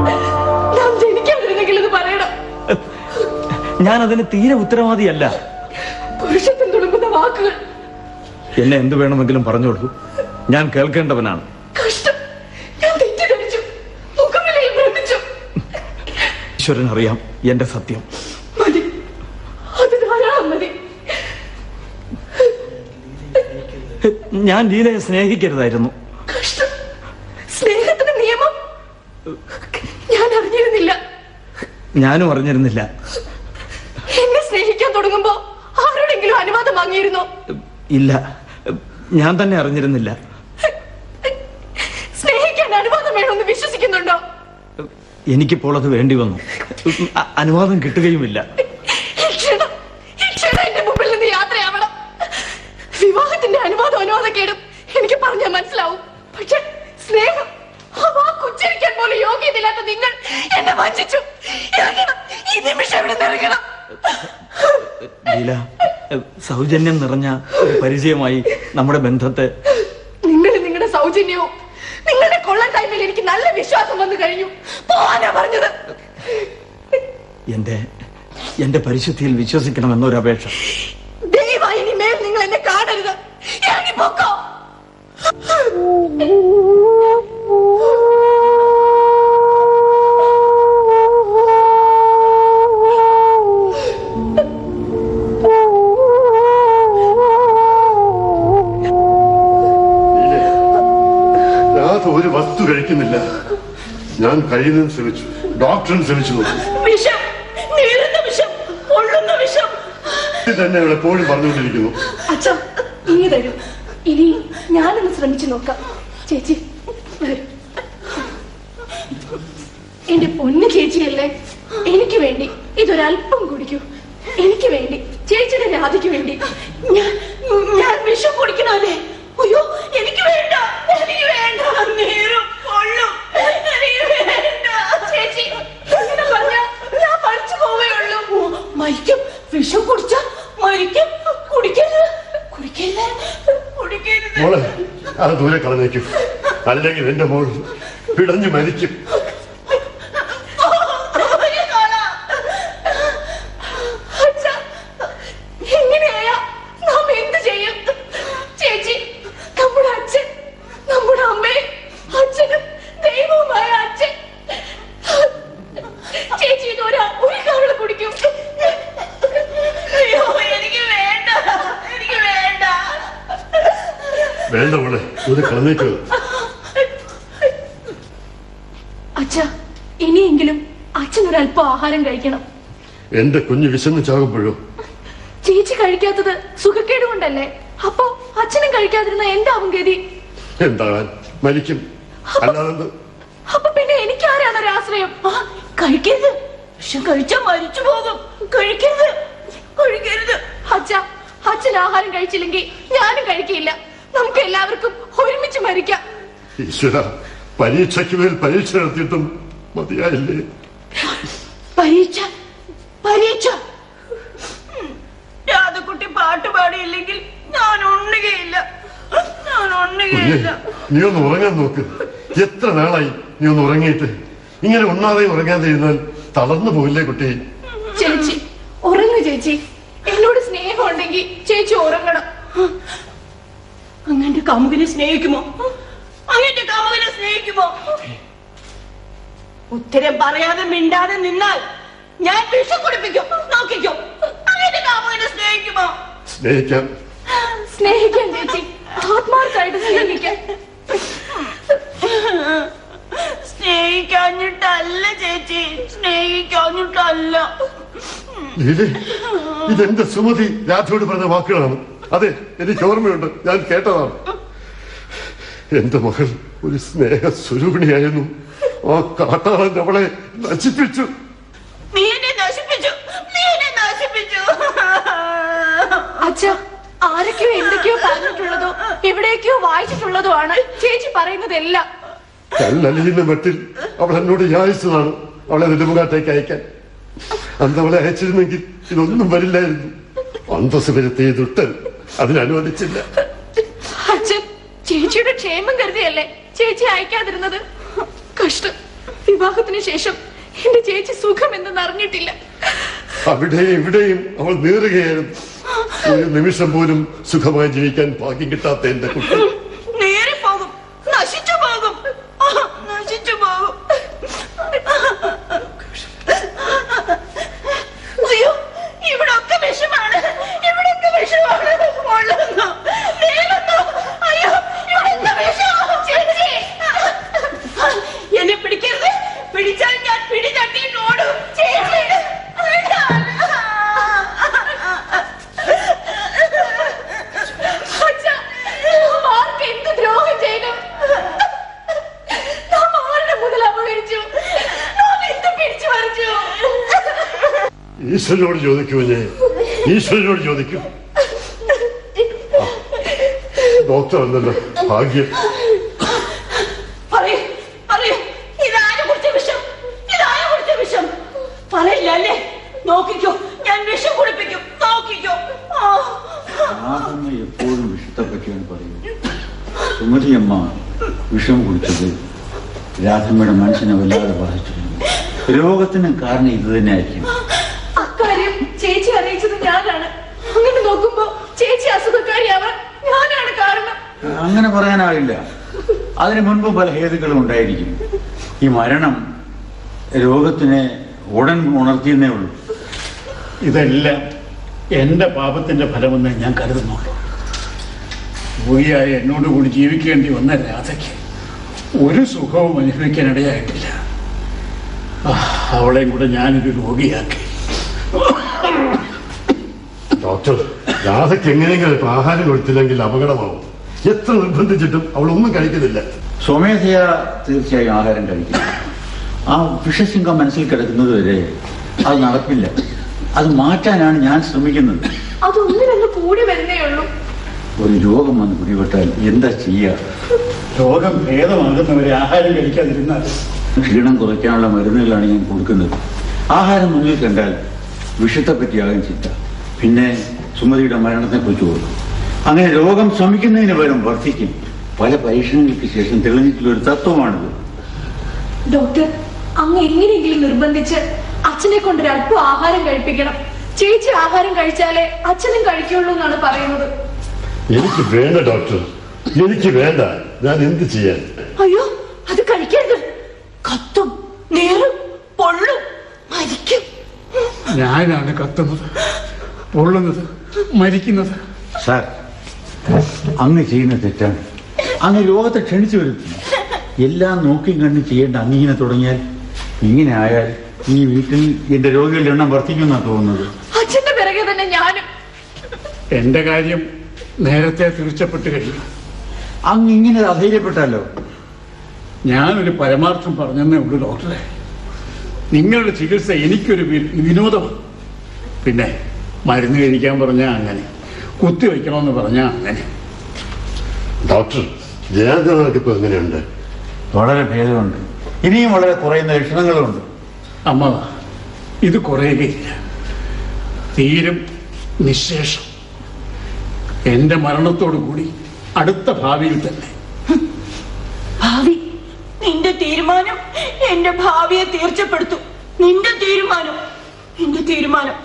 ഞാൻ അതിന് തീരെ ഉത്തരവാദിയല്ല. പുരുഷത്വം തുടങ്ങുന്ന വാക്കുകൾ എന്നെ എന്ത് വേണമെങ്കിലും പറഞ്ഞോളൂ, ഞാൻ കേൾക്കേണ്ടവനാണ്. ഈശ്വരൻ അറിയാം എന്റെ സത്യം. ഞാൻ ലീലയെ സ്നേഹിക്കരുതായിരുന്നു. സ്നേഹത്തിന്റെ നിയമം ഞാൻ അറിഞ്ഞിരുന്നില്ല. ഞാനും അറിഞ്ഞിരുന്നില്ല. എന്നെ സ്നേഹിക്കാൻ തുടങ്ങുമ്പോ ആരോടെങ്കിലും അനുവാദം വാങ്ങിയിരുന്നോ? ഇല്ല, ഞാൻ തന്നെ അറിഞ്ഞിരുന്നില്ല. സ്നേഹിക്കാൻ അനുവാദം വേണമെന്ന് വിശ്വസിക്കുന്നുണ്ടോ? എനിക്കിപ്പോൾ അത് വേണ്ടി വന്നു. അനുവാദം കിട്ടുകയുമില്ല. എന്റെ മുമ്പിൽ നിന്ന് യാത്രയാവണം. വിവാഹത്തിന്റെ അനുവാദക്കേടും എനിക്ക് പറഞ്ഞാൽ മനസ്സിലാവും. പക്ഷെ സ്നേഹം, ആ വാക്ക് ഉച്ചരിക്കാൻ പോലും യോഗ്യതയില്ലാത്ത നിങ്ങൾ എന്നെ വഞ്ചിച്ചു. ഈ നിമിഷം ഇവിടെ നിറങ്ങണം. ലീല, സൗജന്യം നിറഞ്ഞ ഒരു പരിചയമായി നമ്മുടെ ബന്ധത്തെ. നിങ്ങളുടെ സൗജന്യവും നിങ്ങളുടെ കൊള്ളൻ ടൈമിൽ എനിക്ക് നല്ല വിശ്വാസം വന്നു കഴിഞ്ഞു. പോവാനാ പറഞ്ഞത്. എന്റെ പരിശുദ്ധിയിൽ വിശ്വസിക്കണമെന്നൊരു അപേക്ഷ. ദയവായി ഇനിമേൽ നിങ്ങൾ എന്നെ കാണരുത്. ഇറങ്ങി പോക്കോ. ഒരു വസ്തു കഴിക്കുന്നില്ല. ഞാൻ കഴിയുന്നതും ശ്രമിച്ചു, ഡോക്ടറും ശ്രമിച്ചു നോക്കി. തന്നെ എപ്പോഴും പറഞ്ഞുകൊണ്ടിരിക്കുന്നു. അച്ഛാ, ഇനി തരൂ. ഇനി ഞാനൊന്ന് ശ്രമിച്ചു നോക്കാം. ചേച്ചി വരൂ. എന്റെ പൊന്നു ചേച്ചിയല്ലേ, എനിക്ക് വേണ്ടി ഇതൊരല്പം കുടിക്കൂ. എനിക്ക് വേണ്ടി, ചേച്ചിയുടെ രാധയ്ക്ക് വേണ്ടി ഞാൻ വിഷം കുടിക്കണല്ലേ? അയ്യോ, എനിക്ക് വേണ്ട, എനിക്ക് വേണ്ട. നേരം കൊള്ളും, എനിക്ക് വേണ്ട. ചേച്ചി ഇങ്ങനെ പറഞ്ഞാ ഞാൻ പഠിച്ചു പോവുകയുള്ളൂ. മരിക്കും, വിഷം കുടിച്ച മരിക്കും. കുടിക്കരുത്, കുടിക്കരുത്. മോളെ, അത് ദൂരെ കളഞ്ഞേക്കും, അല്ലെങ്കിൽ എന്റെ മോൾ പിടഞ്ഞു മരിക്കും. എങ്ങനെയാ നാം എന്ത് ചെയ്യും? ചേച്ചി, നമ്മുടെ അച്ഛൻ, നമ്മുടെ അമ്മയും അച്ഛനും ദൈവവുമായ അച്ഛൻ. ചേച്ചി ഒരു കവള കുടിക്കും. വേണ്ട മോളെ, ഇത് കളഞ്ഞേക്കുക. അച്ഛ, ഇനിയെങ്കിലും അച്ഛൻ ഒരല്പം ആഹാരം കഴിക്കണം. എന്റെ കുഞ്ഞ് വിശന്ന് ചാകുമ്പോഴോ? ചേച്ചി കഴിക്കാത്തത് സുഖക്കേട് കൊണ്ടല്ലേ? അപ്പൊ അച്ഛനും കഴിക്കാതിരുന്ന എന്താവും ഗതി? എന്താകാൻ, മരിക്കും. അല്ലാതെ അപ്പൊ പിന്നെ എനിക്കാരാണ് ഒരാശ്രയം? കഴിക്കരുത്, വിഷം കഴിച്ചാൽ മരിച്ചു പോകും. കഴിക്കരുത്, കഴിക്കരുത്. അച്ഛ, അച്ഛൻ ആഹാരം കഴിച്ചില്ലെങ്കിൽ ഞാനും കഴിക്കില്ല. നമുക്ക് എല്ലാവർക്കും ഒരുമിച്ച് മരിക്കാം. ഈശ്വര, പരീക്ഷയ്ക്ക് മേൽ പരീക്ഷ നടത്തിയിട്ടും മതിയായില്ലേ? പരീക്ഷ, പരീക്ഷ. രാധക്കുട്ടി പാട്ട് പാടിയില്ലെങ്കിൽ ഞാൻ ഉണ്ണുകയില്ല, ഞാൻ ഉണ്ണുകയില്ല. നീ ഒന്ന് ഉറങ്ങാൻ നോക്ക്. എത്ര നാളായി നീ ഒന്ന് ഉറങ്ങിയിട്ട്? ഇങ്ങനെ ഉണ്ണാതെ ഉറങ്ങാതെ ഇരുന്നാൽ തളർന്നു പോയില്ലേ കുട്ടി? ചേച്ചി ഉറങ്ങു. ചേച്ചി, എന്നോട് സ്നേഹം ഉണ്ടെങ്കിൽ ചേച്ചി ഉറങ്ങണം. അങ്ങന്റെ കാമുകനെ സ്നേഹിക്കുമോ? അങ്ങന്റെ കാമുകനെ സ്നേഹിക്കുമോ? ഉത്തരം പറയാതെ മിണ്ടാതെ നിന്നാൽ ഞാൻ വിഷം കുടിപ്പിക്കും. നോക്കിക്കോ, അങ്ങന്റെ കാമുകനെ സ്നേഹിക്കുമോ? സ്നേഹിക്കാം, സ്നേഹിക്കാൻ ചേച്ചി, ആത്മാർത്ഥമായിട്ട് സ്നേഹിക്കാൻ. സ്നേഹിക്കാഞ്ഞിട്ടല്ല ചേച്ചി, സ്നേഹിക്കാഞ്ഞിട്ടല്ല. ഇതെന്റെ സുമതി രാധയോട് പറഞ്ഞ വാക്കുകളാണ്. അതെ, എനിക്ക് ഓർമ്മയുണ്ട്, ഞാൻ കേട്ടതാണ്. എന്റെ മകൾ ഒരു സ്നേഹ സ്വരൂപിണിയായിരുന്നു. ആ കാട്ടാളൻ അവളെ നശിപ്പിച്ചു. നീ എന്നെ നശിപ്പിച്ചു, നീ എന്നെ നശിപ്പിച്ചു. അച്ഛ, ആരൊക്കെയോ എന്തൊക്കെയോ പറഞ്ഞിട്ടുള്ളതോ എവിടേക്കോ വായിച്ചിട്ടുള്ളതോ ആണ് ചേച്ചി പറയുന്നതെല്ലാം. കല്ലലിയുന്ന മട്ടിൽ അവൾ എന്നോട് യാചിച്ചതാണ് അവളെ നെടുമുകാട്ടേക്ക് അയക്കാൻ. അന്ന് അവളെ അയച്ചിരുന്നെങ്കിൽ ഇതൊന്നും വരില്ലായിരുന്നു. അന്തസ് വരുത്തിയ ദുഷ്ടൻ അതിനനുവദിച്ചില്ല. അച്ഛൻ ചേച്ചിയുടെ ക്ഷേമം കരുതിയല്ലേ ചേച്ചി അയക്കാതിരുന്നത്? കഷ്ടം, വിവാഹത്തിന് ശേഷം എന്റെ ചേച്ചി സുഖം എന്തെന്ന് അറിഞ്ഞിട്ടില്ല. അവിടെയും ഇവിടെയും അവൾ നീറുകയായിരുന്നു. ഒരു നിമിഷം പോലും സുഖമായി ജീവിക്കാൻ ഭാഗ്യം കിട്ടാത്ത എന്റെ കുട്ടി നേരെ പോകും, നശിച്ചു പോകും, നശിച്ചു പോകും. അയ്യോ, ഇവിടൊക്കെ വിഷമാണ്, ഇവിടൊക്കെ വിഷമാണ്. കൊള്ളുന്നു, നീളുന്നു. അയ്യോ, ഇവിടെ വിഷം. ചേച്ചി, എന്നെ പിടിക്കരുത്. പിടിച്ചാൽ ഞാൻ പിടി തട്ടിയിട്ട് ഓടും. ചേച്ചി, എന്ത് ദ്രോഹം ചെയ്തു? നാം ആരുടെ മുതൽ അപകരിച്ചു? നാം എന്ത് പിടിച്ചു പറിച്ചു? ഈശ്വരനോട് ചോദിക്കൂ, ഞാൻ ഈശ്വരനോട് ചോദിക്കൂ. ഡോക്ടർ എന്നല്ല, ഭാഗ്യം. പറയൂ, പറയൂ, ഇതാരെ കുറിച്ച വിഷം? ഇതാരെ കുറിച്ച വിഷം? പറയില്ല അല്ലേ? നോക്കിക്കോ, ഞാൻ വിഷം കുടിപ്പിക്കും. നോക്കിക്കോ. രാധമ്മ എപ്പോഴും വിഷത്തെ പറ്റിയാണ് പറയുന്നത്. സുമതിയമ്മ വിഷം കുടിച്ചത് രാധമ്മയുടെ മനസ്സിനെ വല്ലാതെ ബാധിച്ചിട്ടുണ്ട്. രോഗത്തിന് കാരണം ഇത് തന്നെ ആയിരിക്കും. അക്കാര്യം ചേച്ചി അറിയിച്ചത് ഞാനാണ്. അങ്ങനെ നോക്കുമ്പോ ചേച്ചി അസുഖക്കാരിയാവാൻ ഞാനാണ് കാരണം. അങ്ങനെ പറയാനാവില്ല. അതിനു മുൻപ് പല ഹേതുക്കളും ഉണ്ടായിരിക്കും. ഈ മരണം രോഗത്തിനെ ഉടൻ ഉണർത്തിയെന്നേ ഉള്ളൂ. ഇതെല്ലാം എന്റെ പാപത്തിന്റെ ഫലമെന്ന് ഞാൻ കരുതുന്നുള്ളൂ. രോഗിയായ എന്നോട് കൂടി ജീവിക്കേണ്ടി വന്ന രാധയ്ക്ക് ഒരു സുഖവും അനുഭവിക്കാനിടയായിട്ടില്ല. അവളെയും കൂടെ ഞാനൊരു രോഗിയാക്കി. ഡോക്ടർ, രാധയ്ക്ക് എങ്ങനെയെങ്കിലും ആഹാരം കൊടുത്തില്ലെങ്കിൽ അപകടമാവും. എത്ര നിർബന്ധിച്ചിട്ടും അവൾ ഒന്നും കഴിക്കുന്നില്ല. സ്വമേധയാ തീർച്ചയായും ആഹാരം കഴിക്കും. ആ വിഷസിംഹം മനസ്സിൽ കിടക്കുന്നത് വരെ അത് നടക്കില്ല. അത് മാറ്റാനാണ് ഞാൻ ശ്രമിക്കുന്നത്. അതൊന്നിനൊന്ന് കൂടി വരുന്നേ ഉള്ളൂ. ഒരു രോഗം വന്ന് പിടിപെട്ടാൽ എന്താ ചെയ്യുക? രോഗം ഭേദമാകുന്നവരെ ആഹാരം കഴിക്കാതിരുന്നാൽ ക്ഷീണം കുറയ്ക്കാനുള്ള മരുന്നുകളാണ് ഞാൻ കൊടുക്കുന്നത്. ആഹാരം മുന്നിൽ കണ്ടാൽ വിഷത്തെ പറ്റിയാകും ചിന്ത. പിന്നെ സുമതിയുടെ മരണത്തെ കുറിച്ച് ഓർക്കും. അങ്ങനെ രോഗം ശമിക്കുന്നതിന് പകരം വർദ്ധിക്കും. പല പരീക്ഷണങ്ങൾക്ക് ശേഷം തെളിഞ്ഞിട്ടുള്ള ഒരു തത്വമാണിത്. ഡോക്ടർ, അങ്ങ് എങ്ങനെയെങ്കിലും നിർബന്ധിച്ച് അച്ഛനെ കൊണ്ടൊരല്പം ആഹാരം കഴിപ്പിക്കണം. ചേച്ചി ആഹാരം കഴിച്ചാലേ അച്ഛനും കഴിക്കുള്ളൂ എന്നാണ് പറയുന്നത്. എനിക്ക് വേണ്ട ഡോക്ടർ, എനിക്ക് വേണ്ട. ഞാൻ എന്ത് ചെയ്യാൻ? അയ്യോ, അത് കഴിക്കരുത്. കത്തും, നേറും, പൊള്ളും, മരിക്കും. ഞാനാണ് കത്തുന്നത്, പൊള്ളുന്നത്, മരിക്കുന്നത്. സാർ, അങ്ങ് ചെയ്യുന്ന തെറ്റാണ്. അങ്ങ് രോഗത്തെ ക്ഷണിച്ചു വരുത്തുന്നു. എല്ലാം നോക്കിയും കണ്ടും ചെയ്യേണ്ട അങ്ങിങ്ങനെ തുടങ്ങിയാൽ, ഇങ്ങനെ ആയാൽ ഈ വീട്ടിൽ എന്റെ രോഗികളുടെ എണ്ണം വർദ്ധിക്കുമെന്നാണ് തോന്നുന്നത്. അച്ഛന്റെ പിറകെ തന്നെ ഞാനും. എന്റെ കാര്യം നേരത്തെ തീർച്ചപ്പെട്ട് കഴിഞ്ഞു. അങ്ങ് ഇങ്ങനെ അധൈര്യപ്പെട്ടാലോ? ഞാനൊരു പരമാർത്ഥം പറഞ്ഞെന്നേ ഉള്ളൂ ഡോക്ടറെ. നിങ്ങളുടെ ചികിത്സ എനിക്കൊരു വിനോദമാണ്. പിന്നെ മരുന്ന് കഴിക്കാൻ പറഞ്ഞാൽ അങ്ങനെ, കുത്തിവെക്കണമെന്ന് പറഞ്ഞാൽ അങ്ങനെ. ഡോക്ടർ, ജനാർദ്ദനക്ക് ഇപ്പൊ എങ്ങനെയുണ്ട്? വളരെ ഭേദമുണ്ട്. ഇനിയും വളരെ കുറയുന്ന ലക്ഷണങ്ങളുണ്ട്. അമ്മ, ഇത് കുറയുകയില്ല, തീരും നിശേഷം. എന്റെ മരണത്തോടു കൂടി അടുത്ത ഭാവിയിൽ തന്നെ. ഭാവി? നിന്റെ തീരുമാനം എന്റെ ഭാവിയെ തീർച്ചപ്പെടുത്തും. നിന്റെ തീരുമാനം എന്റെ തീരുമാനം.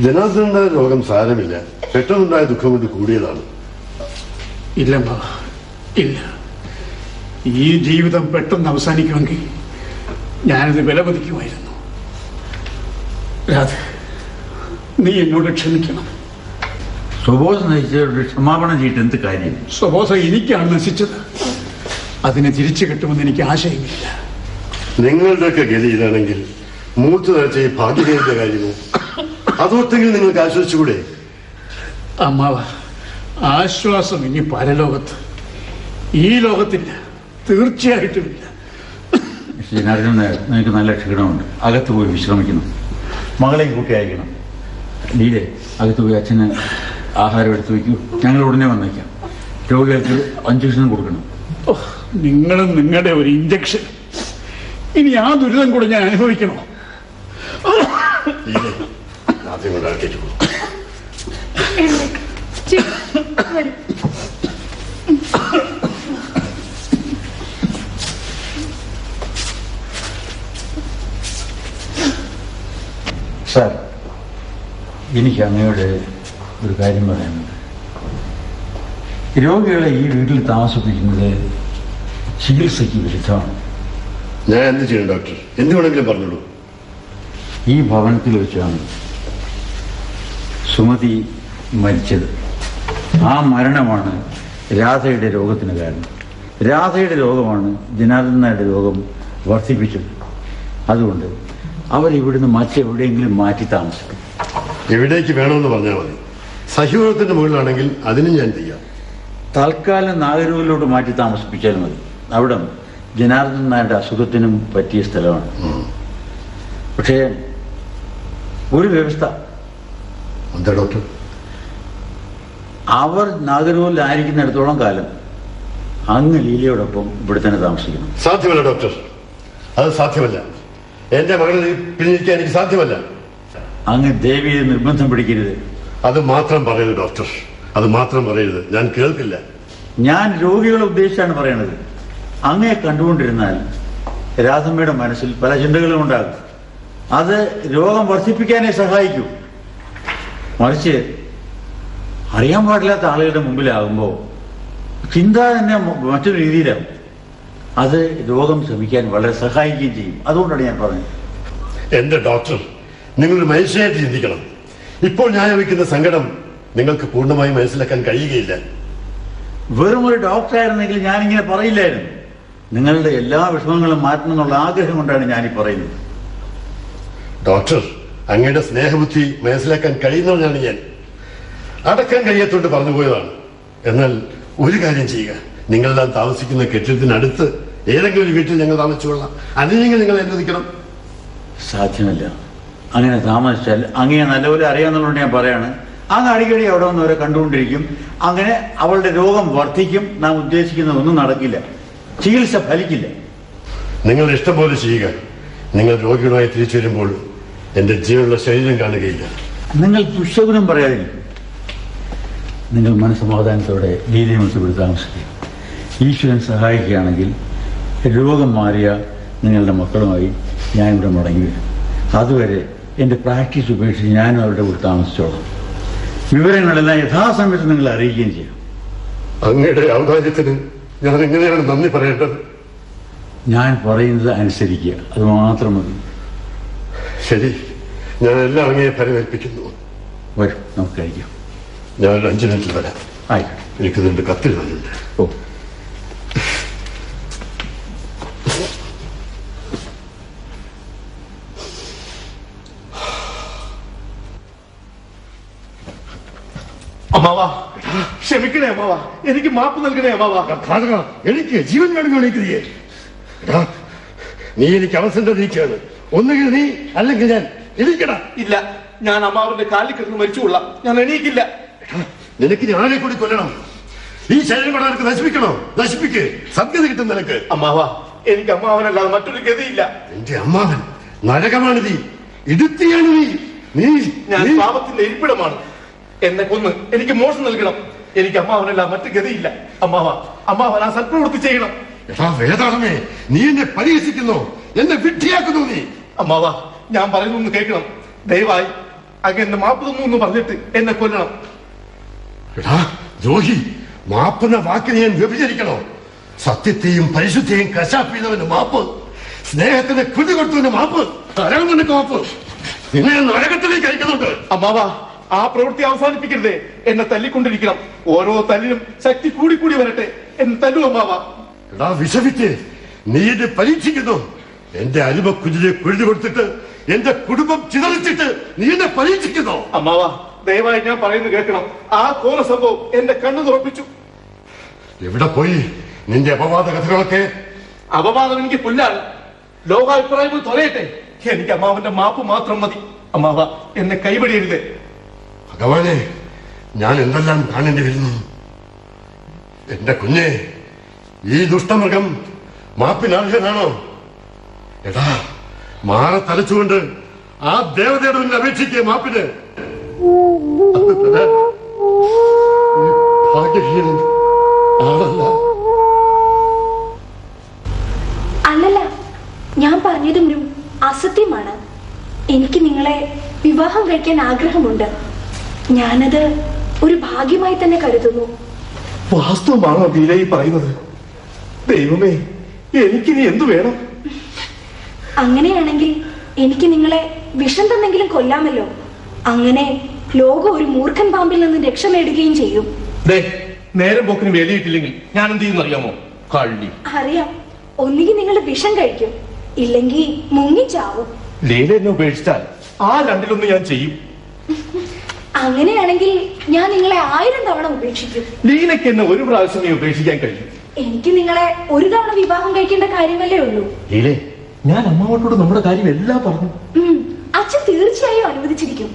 ജനാർദ്ദനന്റെ രോഗം സാരമില്ല, പെട്ടെന്നുണ്ടായ ദുഃഖം കൊണ്ട് കൂടിയതാണ്. ഇല്ലമ്മ, ഇല്ല. ഈ ജീവിതം പെട്ടെന്ന് അവസാനിക്കുമെങ്കിൽ ഞാനിത് വിലമതിക്കുമായിരുന്നു. രാധ, നീ എന്നോട് ക്ഷമിക്കണം. സ്വബോധം നയിച്ചവരുടെ ക്ഷമാപണം ചെയ്തിട്ട് എന്ത് കാര്യം? സ്വബോധം എനിക്കാണ് നശിച്ചത്. അതിനെ തിരിച്ചു കിട്ടുമെന്ന് എനിക്ക് ആശയമില്ല. നിങ്ങളുടെയൊക്കെ ഗതി ഇതാണെങ്കിൽ മൂത്ത് നിറച്ച ഈ ഭാഗ്യദേവന്റെ കാര്യമോ? അതോർത്തെങ്കിലും നിങ്ങൾക്ക് ആശ്വസിച്ചുകൂടെ? അമ്മാവ, ആശ്വാസം ഇനി പരലോകത്ത്, ഈ ലോകത്തില്ല, തീർച്ചയായിട്ടുമില്ല. ജനാർദ്ദനൻ നായർ, നിങ്ങൾക്ക് നല്ല ക്ഷീണമുണ്ട്. അകത്ത് പോയി വിശ്രമിക്കണം. മകളെയും കൂട്ടി അയക്കണം. ലീലെ, അകത്ത് പോയി അച്ഛന് ആഹാരം എടുത്തു വയ്ക്കൂ. ഞങ്ങൾ ഉടനെ വന്നേക്കാം. രോഗികൾക്ക് ഇഞ്ചക്ഷൻ കൊടുക്കണം. നിങ്ങളും നിങ്ങളുടെ ഒരു ഇഞ്ചക്ഷൻ, ഇനി ആ ദുരിതം കൂടെ ഞാൻ അനുഭവിക്കണോ? ആദ്യം കൊണ്ട് ആക്കിച്ചു. സാർ, എനിക്ക് അങ്ങയോട് ഒരു കാര്യം പറയാനുണ്ട്. രോഗികളെ ഈ വീട്ടിൽ താമസിപ്പിക്കുന്നത് ചികിത്സയ്ക്ക് വിരുദ്ധമാണ്. ഞാൻ എന്ത് ചെയ്യണം ഡോക്ടർ? എന്ത് വേണമെങ്കിലും പറഞ്ഞോളൂ. ഈ ഭവനത്തിൽ വെച്ചാണ് സുമതി മരിച്ചത്. ആ മരണമാണ് രാധയുടെ രോഗത്തിന് കാരണം. രാധയുടെ രോഗമാണ് ജനാർദ്ദനൻ നായരുടെ രോഗം വർദ്ധിപ്പിച്ചത്. അതുകൊണ്ട് അവരിവിടുന്ന് മറ്റെവിടെയെങ്കിലും മാറ്റി താമസിക്കും. എവിടേക്ക് വേണമെന്ന് പറഞ്ഞാൽ മതി. സഹ്യോഗത്തിന്റെ മുകളിലാണെങ്കിൽ അതിനും ഞാൻ ചെയ്യാം. തൽക്കാലം നാഗരൂരിലോട്ട് മാറ്റി താമസിപ്പിച്ചാൽ മതി. അവിടെ ജനാർദ്ദനൻ നായരുടെ അസുഖത്തിനും പറ്റിയ സ്ഥലമാണ്. പക്ഷേ ഒരു വ്യവസ്ഥ. എന്താ ഡോക്ടർ? അവർ നാഗരൂരിലായിരിക്കുന്നിടത്തോളം കാലം അങ്ങ് ലീലയോടൊപ്പം ഇവിടെ തന്നെ താമസിക്കണം. സാധ്യമല്ല ഡോക്ടർ, അത് സാധ്യമല്ല. എന്റെ മകളെ പിരിഞ്ഞിരിക്കാൻ എനിക്ക് സാധ്യമല്ല. അങ്ങ് ദേവിയെ നിർബന്ധം പിടിക്കരുത്. അത് മാത്രം പറയരുത് ഡോക്ടർ, അത് മാത്രം പറയരുത്. ഞാൻ കേൾക്കില്ല. ഞാൻ രോഗികളെ ഉദ്ദേശിച്ചാണ് പറയണത്. അങ്ങയെ കണ്ടുകൊണ്ടിരുന്നാൽ രാധമ്മയുടെ മനസ്സിൽ പല ചിന്തകളും ഉണ്ടാകും. അത് രോഗം വർദ്ധിപ്പിക്കാനേ സഹായിക്കൂ. മറിച്ച് അറിയാൻ പാടില്ലാത്ത ആളുകളുടെ മുമ്പിലാകുമ്പോൾ ചിന്ത തന്നെ മറ്റൊരു രീതിയിലാകും. അത് രോഗം ശമിക്കാൻ വളരെ സഹായിക്കുകയും ചെയ്യും. അതുകൊണ്ടാണ് ഞാൻ പറഞ്ഞത്. എന്റെ ഡോക്ടർ, നിങ്ങളൊരു മനുഷ്യനായിട്ട് ചിന്തിക്കണം. ഇപ്പോൾ ഞാൻ വയ്ക്കുന്ന സങ്കടം നിങ്ങൾക്ക് പൂർണ്ണമായി മനസ്സിലാക്കാൻ കഴിയുകയില്ല. വെറും ഒരു ഡോക്ടറായിരുന്നെങ്കിൽ ഞാനിങ്ങനെ പറയില്ലായിരുന്നു. നിങ്ങളുടെ എല്ലാ വിഷമങ്ങളും മാറ്റണം എന്നുള്ള ആഗ്രഹം കൊണ്ടാണ് ഞാനീ പറയുന്നത്. ഡോക്ടർ, അങ്ങയുടെ സ്നേഹബുദ്ധി മനസ്സിലാക്കാൻ കഴിയുന്നവനാണ് ഞാൻ. അടക്കാൻ കഴിയാത്തോണ്ട് പറഞ്ഞു പോയതാണ്. എന്നാൽ ഒരു കാര്യം ചെയ്യുക, നിങ്ങളെല്ലാം താമസിക്കുന്ന കെട്ടിടത്തിനടുത്ത് ഏതെങ്കിലും ഒരു വീട്ടിൽ ഞങ്ങൾ താമസിച്ചുകൊള്ളാം. അതിനെങ്കിൽ നിങ്ങൾ അനുവദിക്കണം. സാധ്യമല്ല. അങ്ങനെ താമസിച്ചാൽ അങ്ങയെ നല്ലപോലെ അറിയാമെന്നുള്ളത് ഞാൻ പറയാണ്. അങ്ങ് അടിക്കടി അവിടെ വന്നവരെ കണ്ടുകൊണ്ടിരിക്കും. അങ്ങനെ അവളുടെ രോഗം വർദ്ധിക്കും. നാം ഉദ്ദേശിക്കുന്ന ഒന്നും നടക്കില്ല. ചികിത്സ ഫലിക്കില്ല. നിങ്ങളുടെ ഇഷ്ടം പോലെ ചെയ്യുക. നിങ്ങൾ രോഗികളുമായി തിരിച്ചു വരുമ്പോൾ എന്റെ ജീവനുള്ള ശരീരം കാണുകയില്ല. നിങ്ങൾ ദുശകുനം പറയാതിരിക്കും. നിങ്ങൾ മനസ്സമാധാനത്തോടെ ലീലയുമൊത്ത് ഇവിടെ താമസിക്കുക. ഈശ്വരൻ സഹായിക്കുകയാണെങ്കിൽ രോഗം മാറിയ നിങ്ങളുടെ മക്കളുമായി ഞാനിവിടെ മടങ്ങി വരും. അതുവരെ എൻ്റെ പ്രാക്ടീസ് ഉപേക്ഷിച്ച് ഞാനും അവരുടെ കൂടെ താമസിച്ചോളാം. വിവരങ്ങളെല്ലാം യഥാസമയത്ത് നിങ്ങളെ അറിയിക്കുകയും ചെയ്യും. അങ്ങയുടെ ഔദാര്യത്തിന് ഞാൻ എങ്ങനെയാണ് നന്ദി പറയേണ്ടത്? ഞാൻ പറയുന്നത് അനുസരിക്കുക, അത് മാത്രം മതി. ശരി, ഞാൻ എല്ലാം അങ്ങയെ പരിമേൽപ്പിക്കുന്നു. വരും, നമുക്ക് കഴിക്കാം. ഞാൻ 5 മിനിറ്റിൽ വരാം. ആയിക്കോട്ടെ. എനിക്ക് നിന്റെ കത്തിരുന്നുണ്ട്. ഓ, അമ്മാവാ, ക്ഷമിക്കണേ അമ്മാവാ, എനിക്ക് മാപ്പ് നൽകണേ അമ്മാവാ. എനിക്ക് ജീവൻ വേണമെങ്കിൽ എനിക്ക് നീ എനിക്ക് അവസരം നീക്കാണ്. ഒന്നുകിൽ നീ അല്ലെങ്കിൽ ഞാൻ. എണീക്കടാ. ഇല്ല, ഞാൻ അമ്മാവന്റെ കാലിൽ കിടന്ന് മരിച്ചുകൊള്ളാം. ഞാൻ എണീക്കില്ല. നിനക്ക് ഞാനെ കൂടി കൊല്ലണം. ഈ ശരീരം കൂടെ നിനക്ക് നശിപ്പിക്കണോ? നശിപ്പിക്ക്. സത്യത കിട്ടും നിനക്ക്. അമ്മാവാ, എനിക്ക് അമ്മാവനല്ലാതെ മറ്റൊരു ഗതിയില്ല. എന്റെ അമ്മാവൻ നരകമാണ്. നീ ഇടുത്തിയാണ്. ഞാൻ പാപത്തിന്റെ ഇരിപ്പിടമാണ്. എന്നെ കൊന്ന് എനിക്ക് മോശം നൽകണം. എനിക്ക് അമ്മാവനല്ല മറ്റു ഗതിയില്ല. അമ്മാവൻ ആ സൽപ്രവൃത്തി ചെയ്യണം. വേദാളമേ, നീ എന്നെ പരിഹസിക്കുന്നു, എന്നെ വിഡ്ഢിയാക്കുന്നു. നീ അമ്മാവാ, ഞാൻ പറയുന്നൊന്ന് കേൾക്കണം. ദയവായി അങ്ങ് എന്നെ മാപ്പ് തന്നു എന്ന് പറഞ്ഞിട്ട് എന്നെ കൊല്ലണം. ദ്രോഹി, മാപ്പെന്ന വാക്കിനെ ഞാൻ വ്യഭിചരിക്കണോ? സത്യത്തെയും പരിശുദ്ധിയെയും കശാപ്പ് ചെയ്തവന് മാപ്പ്, സ്നേഹത്തിന് കൃതി കൊടുത്തവന് മാപ്പ്, തരാൻ നിനക്ക് മാപ്പ്. നിന്നെ നരകത്തിലേക്ക് അയക്കുന്നുണ്ട്. അമ്മാവാ, ആ പ്രവൃത്തി അവസാനിപ്പിക്കരുതേ. എന്നെ തല്ലിക്കൊണ്ടിരിക്കണം. ഓരോ തല്ലിനും ശക്തി കൂടി വരട്ടെ. എന്നെ തല്ലു അമ്മാവാ. വിഷമിച്ച് നീ എന്നെ പരീക്ഷിക്കുന്നു. എന്റെ അരുമ കുഞ്ഞിനെ കുഴിഞ്ഞു കൊടുത്തിട്ട് എന്റെ കുടുംബം ചിതറിച്ചിട്ട് നീ എന്നെ പരീക്ഷിക്കുന്നു. അമ്മാവാ, ദയവായി ഞാൻ പറയുന്നത് കേൾക്കണം. ആ കോല സംഭവം എന്റെ കണ്ണു തുറപ്പിച്ചു. എവിടെ പോയി നിന്റെ അപവാദ കഥകളൊക്കെ? അപവാദം എനിക്ക് പുല്ലാണ്. ലോകാഭിപ്രായങ്ങൾ തൊലയട്ടെ. എനിക്ക് അമ്മാവന്റെ മാപ്പ് മാത്രം മതി. അമ്മാവ, എന്നെ കൈവടിയരുതേ. ഭഗവാനെ, ഞാൻ എന്തെല്ലാം കാണേണ്ടി വരുന്നു. എന്റെ കുഞ്ഞെ, ഈ ദുഷ്ടമൃഗം മാപ്പിനർഹനാണോ? എടാ, മാറെ തലച്ചുകൊണ്ട് ആ ദേവതയുടെ മുന്നിൽ അപേക്ഷിക്കുക മാപ്പിന്. ഭാഗ്യഹീനൻ ആളല്ല. അല്ലല്ല, ഞാൻ പറഞ്ഞതും ഒരു അസത്യമാണ്. എനിക്ക് നിങ്ങളെ വിവാഹം കഴിക്കാൻ ആഗ്രഹമുണ്ട്. ഞാനത് ഒരു ഭാഗ്യമായി തന്നെ കരുതുന്നു. വാസ്തവമാണോ ഗീലയി പറയുന്നത്? ദൈവമേ, എനിക്കിനി എന്തു വേണം? അങ്ങനെയാണെങ്കിൽ എനിക്ക് നിങ്ങളെ വിഷം തന്നെങ്കിലും കൊല്ലാമല്ലോ. അങ്ങനെ ലോകം ഒരു മൂർഖൻ പാമ്പിൽ നിന്ന് രക്ഷ നേടുകയും ചെയ്യും. നേരം പോക്കിന് വേലിയിട്ടില്ലെങ്കിൽ ഞാൻ എന്ത് ചെയ്യുന്ന അറിയാമോ? കള്ളി. അറിയാം. ഒന്നുകിൽ നിങ്ങൾ വിഷം കഴിക്കും, ഇല്ലെങ്കിൽ മുങ്ങിച്ചാവും. ലീല എന്നെ ഉപേക്ഷിച്ചാൽ ആ രണ്ടിലൊന്ന് ഞാൻ ചെയ്യും. അങ്ങനെയാണെങ്കിൽ ഞാൻ നിങ്ങളെ 1000 തവണ ഉപേക്ഷിക്കും. ലീലയ്ക്ക് എന്നെ ഒരു പ്രാവശ്യമേ ഉപേക്ഷിക്കാൻ കഴിയും. എനിക്ക് നിങ്ങളെ ഒരു തവണ വിവാഹം കഴിക്കേണ്ട കാര്യമല്ലേ ഉള്ളൂ. ലീലേ, ഞാൻ അമ്മാവനോട് നമ്മുടെ കാര്യം എല്ലാം പറഞ്ഞു. അച്ഛൻ തീർച്ചയായും അനുവദിച്ചിരിക്കും.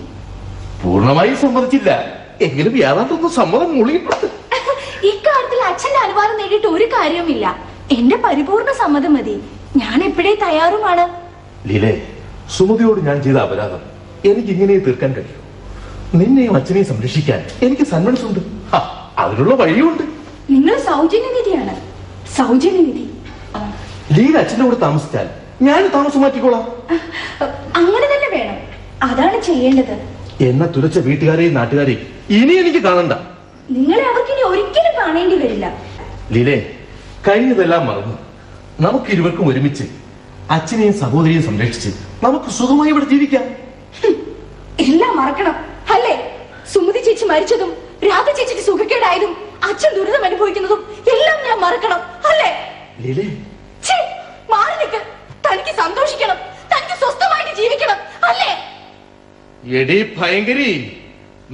പൂർണ്ണമായി സമ്മതിച്ചില്ല, എങ്കിലും യാതൊന്നും സമ്മതം മൂളിയിട്ടുണ്ട്. ഇക്കാര്യത്തിൽ അച്ഛന്റെ അനുവാദം നേടിയിട്ട് ഒരു കാര്യവുമില്ല. എന്റെ പരിപൂർണ സമ്മതം മതി. ഞാൻ എപ്പോഴേ തയ്യാറുമാണ്. ലീലേ, സുമതിയോട് ഞാൻ ചെയ്ത അപരാധം എനിക്ക് ഇങ്ങനെ തീർക്കാൻ കഴിയും. നിന്നെയും അച്ഛനെയും സംരക്ഷിക്കാൻ എനിക്ക് സന്മനസ്സുണ്ട്. അതിനുള്ള വഴിയുണ്ട്. നിങ്ങൾ സൗജന്യനിധിയാണ്. സൗജന്യനിധി. ലീല അച്ഛൻ്റെ കൂടെ താമസിച്ചാൽ ഞാൻ താമസം മാറ്റിക്കോളാം. അങ്ങനെ തന്നെ വേണം. അതാണ് ചെയ്യേണ്ടത്. എന്നെ തുലച്ച വീട്ടുകാരെയും നാട്ടുകാരെയും ഇനി എനിക്ക് കാണണ്ട. നിങ്ങളെ അവർക്കിനി ഒരിക്കലും കാണേണ്ടി വരില്ല. ലീലേ, കഴിഞ്ഞതെല്ലാം മറന്നു നമുക്ക് ഇരുവർക്കും ഒരുമിച്ച് അച്ഛനെയും സഹോദരിയെയും സംരക്ഷിച്ച് നമുക്ക് സുഖമായി ഇവിടെ ജീവിക്കാം. എല്ലാം മറക്കണം അല്ലേ? സുമതി ചേച്ചി മരിച്ചതും രാധ ചേച്ചിക്ക് സുഖക്കേടായതും അച്ഛൻ ദുരിതം അനുഭവിക്കുന്നതും എല്ലാം ഞാൻ മറക്കണം അല്ലേ? ലീലേ, മാറി നിൽക്ക്. തനിക്ക് സന്തോഷിക്കണം, തനിക്ക് സ്വസ്ഥമായിട്ട് ജീവിക്കണം അല്ലേ? എടീ ഭയങ്കരി,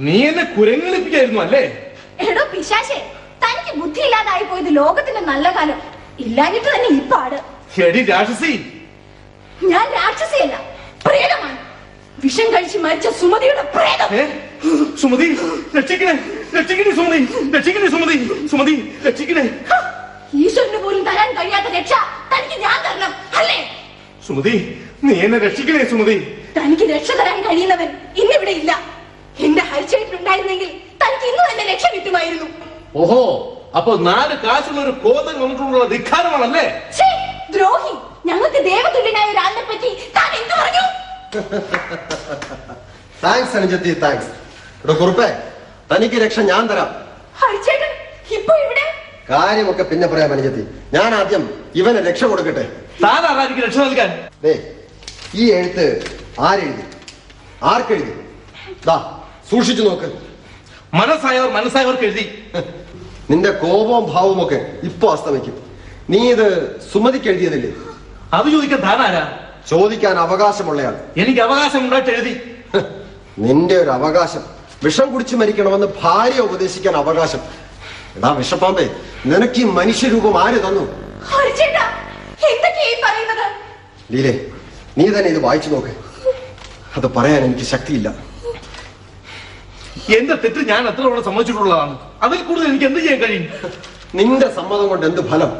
നീ എന്നെ കുരങ്ങളിപ്പിക്കായിരുന്നു അല്ലേ? എടോ പിശാചേ, തനിക്ക് ബുദ്ധിയില്ലാതായി പോയത് ലോകത്തിന്റെ നല്ല കാലം ഇല്ലാഞ്ഞിട്ട് തന്നെ ഈ പാട്. എടീ രാക്ഷസി, ഞാൻ രാക്ഷസിയല്ല, പ്രേതമാണ്. വിഷം കഴിച്ച് മരിച്ച സുമതിയുടെ പ്രേതം. സുമതി, രക്ഷിക്കണേ, രക്ഷിക്കണേ സുമതി, രക്ഷിക്കണേ സുമതി, സുമതി രക്ഷിക്കണേ. ഈശ്വരന് പോലും തരാൻ കഴിയാത്ത രക്ഷ തനിക്ക് ഞാൻ തരണം അല്ലേ? സുമതി, നീ എന്നെ രക്ഷിക്കണേ സുമതി. തനിക്ക് രക്ഷ തരാൻ കഴിയുന്നവൻ ഇന്നിവിടെ ഇല്ല. എന്റെ ഹരിച്ചേട്ടനുണ്ടായിരുന്നെങ്കിൽ തനിക്ക് ഇന്നും എന്നെ രക്ഷ കിട്ടുമായിരുന്നു. ഓഹോ, അപ്പൊ 4 കാശുള്ള ഒരു കോതൻ വന്നിട്ടുള്ള ധിക്കാരമാണല്ലേ? ദ്രോഹി, ഞങ്ങൾക്ക് ദേവതുല്യനായ ഒരാളിനെ പറ്റി താൻ എന്ത് പറഞ്ഞു? താങ്ക്സ് അനുജത്തി, താങ്ക്സ്. ഇവിടെ കുറുപ്പേ, തനിക്ക് രക്ഷ ഞാൻ തരാം. ഹരിച്ചേട്ടൻ ഇപ്പൊ ഇവിടെ? കാര്യമൊക്കെ പിന്നെ പറയാം അനുജത്തി. ഞാൻ ആദ്യം ഇവന് രക്ഷ കൊടുക്കട്ടെ. താൻ ആരാധിക്ക് രക്ഷ നൽകാൻ? ഈ എഴുത്ത് ആരെഴുതി, ആർക്കെഴുതി? ദാ സൂക്ഷിച്ചു നോക്ക്. മനസ്സായവർക്ക് എഴുതി. നിന്റെ കോപവും ഭാവവും ഒക്കെ ഇപ്പൊ അസ്തമിക്കും. നീ ഇത് സുമതിക്ക് എഴുതിയതല്ലേ? അത് ചോദിക്കാൻ താനാരാ? ചോദിക്കാൻ അവകാശമുള്ളയാൾ. എനിക്ക് അവകാശം ഉണ്ടായിട്ട് എഴുതി. നിന്റെ ഒരു അവകാശം, വിഷം കുടിച്ച് മരിക്കണമെന്ന് ഭാര്യ ഉപദേശിക്കാൻ അവകാശം. എടാ വിഷപ്പാമ്പേ, നിനക്ക് ഈ മനുഷ്യരൂപം ആര് തന്നു? ലീലേ, നീ തന്നെ ഇത് വായിച്ചു നോക്ക്. അത് പറയാൻ എനിക്ക് ശക്തിയില്ല. എന്റെ തെറ്റ് ഞാൻ എത്ര തവണ സമ്മതിച്ചിട്ടുള്ളതാണ്. അതിൽ കൂടുതൽ എനിക്ക് എന്ത് ചെയ്യാൻ കഴിയും? നിന്റെ സമ്മതം കൊണ്ട് എന്ത് ഫലം?